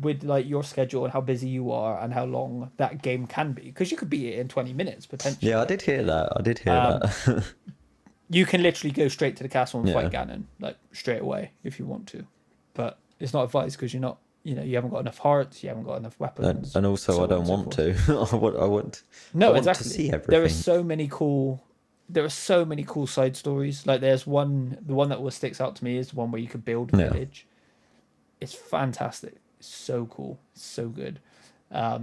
with like your schedule and how busy you are and how long that game can be, because you could beat it in 20 minutes potentially. Yeah, I did hear that. You can literally go straight to the castle and fight Ganon like straight away if you want to, but it's not advised because you're not. You haven't got enough hearts. You haven't got enough weapons. And also, I don't want to. I want. No, I want exactly. to see everything. There are so many cool side stories. Like there's the one that sticks out to me is the one where you could build a village. It's fantastic. It's so cool. It's so good. I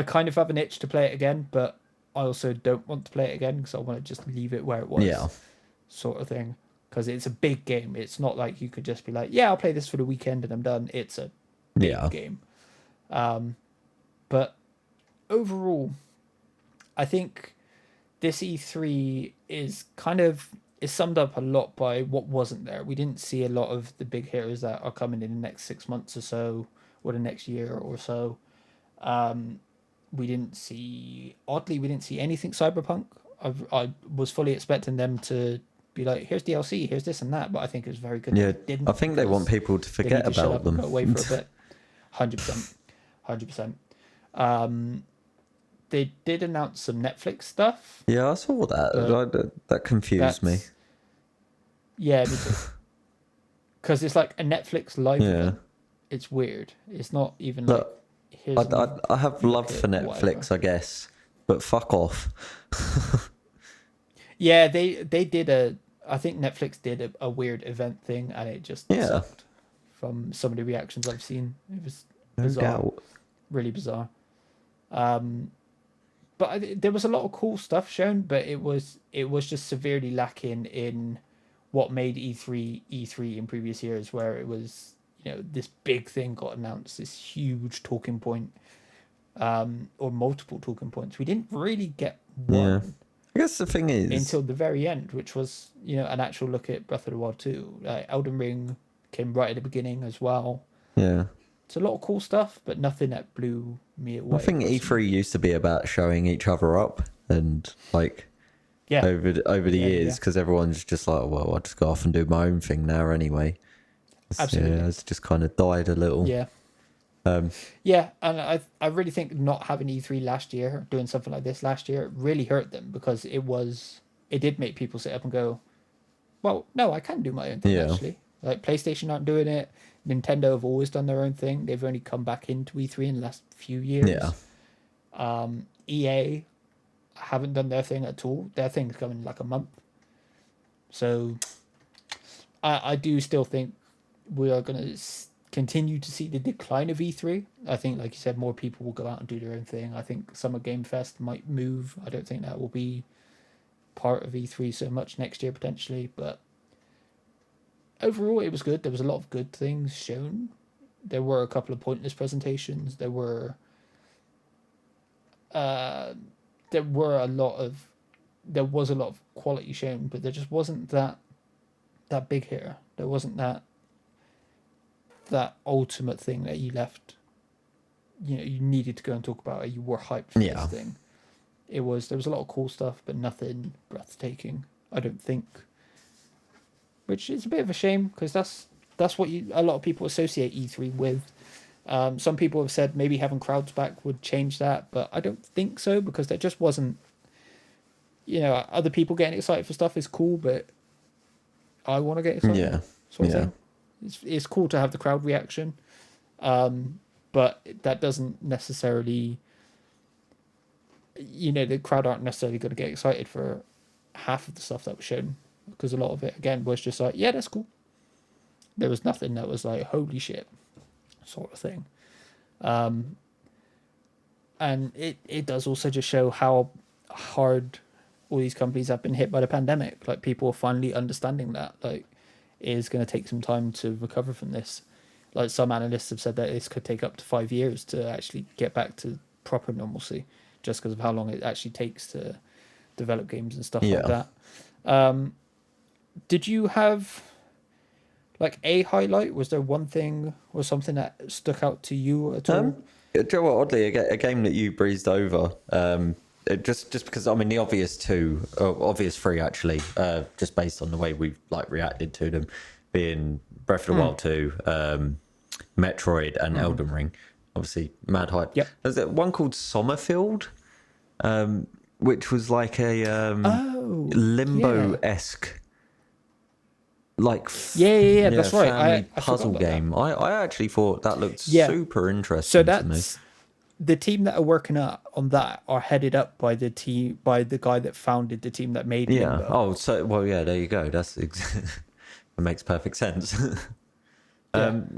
kind of have an itch to play it again, but I also don't want to play it again because I want to just leave it where it was. Yeah. Sort of thing. Because it's a big game. It's not like you could just be like, I'll play this for the weekend and I'm done. It's a big game. But overall, I think this E3 is summed up a lot by what wasn't there. We didn't see a lot of the big hitters that are coming in the next 6 months or so, or the next year or so. We didn't see anything Cyberpunk. I was fully expecting them to be like, here's DLC, here's this and that, but I think it was very good. Yeah, I think they want people to forget about them. Go away for a bit. 100%. They did announce some Netflix stuff. Yeah, I saw that. That confused me. Yeah, me too. Because it's like a Netflix live event. It's weird. It's not even like. I have love for Netflix, whatever. I guess, but fuck off. Yeah, they did I think Netflix did a weird event thing, and it just sucked. From some of the reactions I've seen, it was bizarre, really bizarre. But there was a lot of cool stuff shown, but it was just severely lacking in what made E3 in previous years, where it was, this big thing got announced, this huge talking point, or multiple talking points. We didn't really get one. Yeah. I guess the thing is, until the very end, which was, an actual look at Breath of the Wild 2. Elden Ring came right at the beginning as well. Yeah. It's a lot of cool stuff, but nothing that blew me away. I think E3 used to be about showing each other up and over the years, because everyone's just like, well, I'll just go off and do my own thing now anyway. Absolutely. Yeah, it's just kind of died a little. Yeah. And I really think not having E3 last year, doing something like this last year, really hurt them, because it did make people sit up and go, well, no, I can do my own thing, actually. Like, PlayStation aren't doing it. Nintendo have always done their own thing. They've only come back into E3 in the last few years. Yeah. EA haven't done their thing at all. Their thing's coming in like a month. So I do still think we are going to continue to see the decline of E3. I think, like you said, more people will go out and do their own thing. I think Summer Game Fest might move. I don't think that will be part of E3 so much next year, potentially, but overall it was good. There was a lot of good things shown. There were a couple of pointless presentations. There was a lot of quality shown, but there just wasn't that big hitter. There wasn't that ultimate thing that you left, you needed to go and talk about, or you were hyped for this thing. There was a lot of cool stuff, but nothing breathtaking, I don't think. Which is a bit of a shame, because that's what a lot of people associate E3 with. Some people have said maybe having crowds back would change that, but I don't think so, because there just wasn't. Other people getting excited for stuff is cool, but I want to get excited. Yeah. Sort of thing. It's cool to have the crowd reaction, but that doesn't necessarily. The crowd aren't necessarily going to get excited for half of the stuff that was shown, because a lot of it, again, was just like, yeah, that's cool. There was nothing that was like, holy shit, sort of thing. And it does also just show how hard all these companies have been hit by the pandemic. Like, people are finally understanding that. Like, it is going to take some time to recover from this. Like, some analysts have said that this could take up to 5 years to actually get back to proper normalcy, just because of how long it actually takes to develop games and stuff like that. Did you have like a highlight? Was there one thing or something that stuck out to you at all? Do you know what, oddly, a game that you breezed over, just because, I mean, the obvious three actually, just based on the way we've reacted to them, being Breath of the Wild 2, Metroid, and Elden Ring. Obviously, mad hype. Yep. There's one called Sommerfield, which was like a Limbo-esque, that's right. I puzzle game. That. I actually thought that looked super interesting. So that's the team that are working on that are headed up by the guy that founded the team that made Limbo. Oh, so there you go. That's it makes perfect sense. But I'm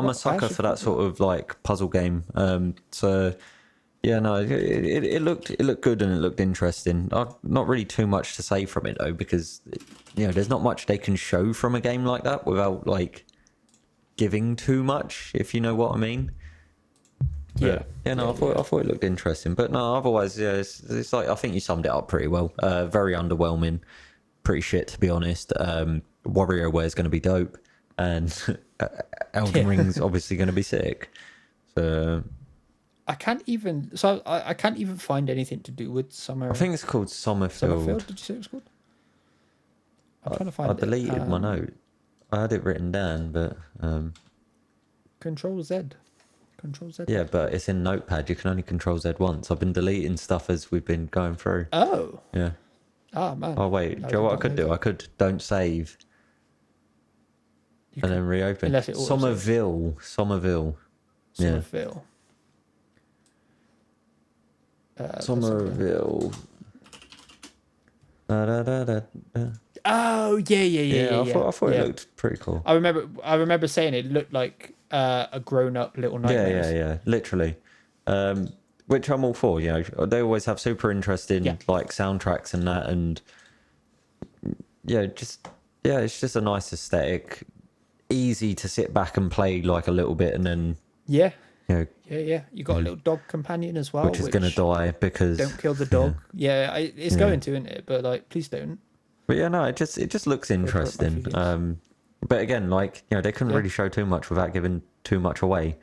a sucker for that sort of puzzle game. It looked good and it looked interesting. Not really too much to say from it though, because there's not much they can show from a game like that without giving too much, if you know what I mean. I thought it looked interesting, but no, otherwise, it's I think you summed it up pretty well. Very underwhelming, pretty shit to be honest. WarioWare is going to be dope, and Elden Ring's obviously going to be sick. So I can't even find anything to do with Summer. I think it's called Sommerfield. Did you say it was called? I'm trying to find it. I deleted my note. I had it written down, but Control Z. Yeah, but it's in Notepad. You can only Control Z once. I've been deleting stuff as we've been going through. Oh. Yeah. Ah, man. Oh, wait. Do you know what I could do? I could don't save and then reopen. Unless it Somerville. Somerville. Somerville. Oh, yeah. I thought it looked pretty cool. I remember saying it looked like a grown-up Little Nightmares. Yeah, literally. Which I'm all for, you know. They always have super interesting like soundtracks and that, and it's just a nice aesthetic. Easy to sit back and play like a little bit, and then you know, You got a little dog companion as well, which is going to die because don't kill the dog. It's going to, isn't it? But like, please don't. But yeah, no, it just looks interesting. But again, like, you know, they couldn't really show too much without giving too much away.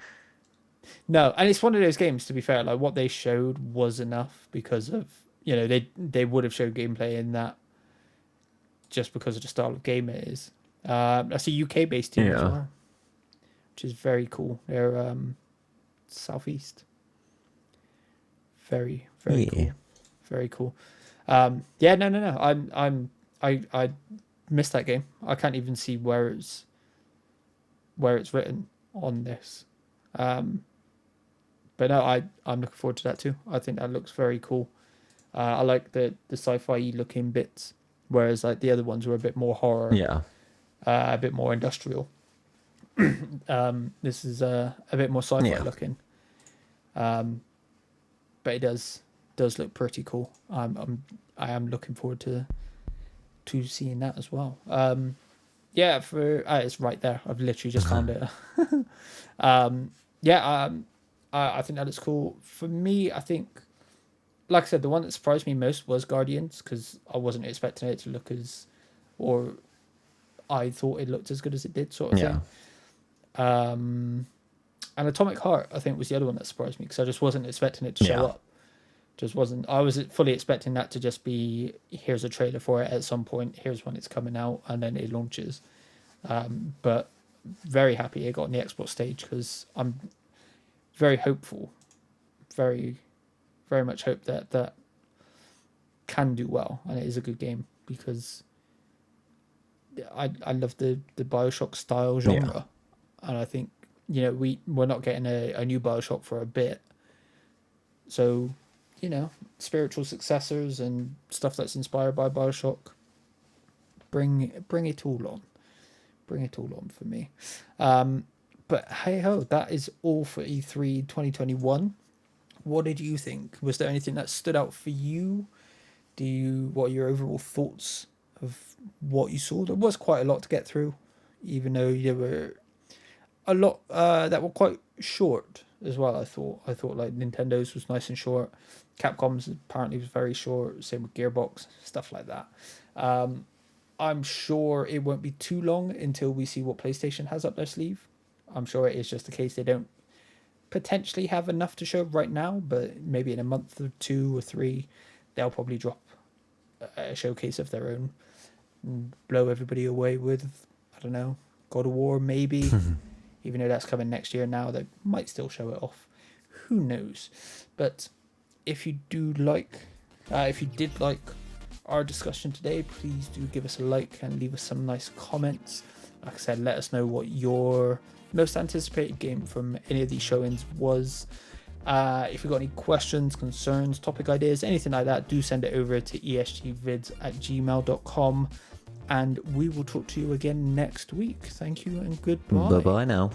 No, and it's one of those games, to be fair, like what they showed was enough because of, you know, they would have showed gameplay in that just because of the style of game it is. That's a UK based team as well, which is very cool. They're Southeast. Very cool. Very cool. No. I missed that game. I can't even see where it's written on this. But no, I'm looking forward to that too. I think that looks very cool. I like the sci-fi looking bits, whereas like the other ones were a bit more horror. Yeah. A bit more industrial. This is a bit more sci-fi looking. But it does look pretty cool. I am looking forward to seeing that as well. It's right there. I've literally just found it. I think that looks cool. For me, I think, like I said, the one that surprised me most was Guardians, because I wasn't expecting it to look or I thought it looked as good as it did, sort of thing. And Atomic Heart, I think, was the other one that surprised me, because I just wasn't expecting it to show up. I was fully expecting that to just be, here's a trailer for it at some point, here's when it's coming out, and then it launches. But very happy it got on the Xbox stage, because I'm very hopeful, very, very much hope that can do well, and it is a good game, because I love the BioShock style genre, and I think, you know, we're not getting a new BioShock for a bit, so, you know, spiritual successors and stuff that's inspired by BioShock, bring it all on. Bring it all on for me. But hey ho, that is all for E3 2021. What did you think? Was there anything that stood out for you? What are your overall thoughts of what you saw? There was quite a lot to get through, even though there were a lot that were quite short as well. I thought like Nintendo's was nice and short. Capcom's apparently was very short. Same with Gearbox, stuff like that. I'm sure it won't be too long until we see what PlayStation has up their sleeve. I'm sure it is just the case they don't potentially have enough to show right now, but maybe in a month or 2 or 3, they'll probably drop a showcase of their own and blow everybody away with, I don't know, God of War maybe. Even though that's coming next year now, they might still show it off. Who knows? But if you did like our discussion today, please do give us a like and leave us some nice comments. Like I said, let us know what your most anticipated game from any of these showings was. If you've got any questions, concerns, topic ideas, anything like that, do send it over to esgvids@gmail.com, and we will talk to you again next week. Thank you and goodbye. Bye-bye now.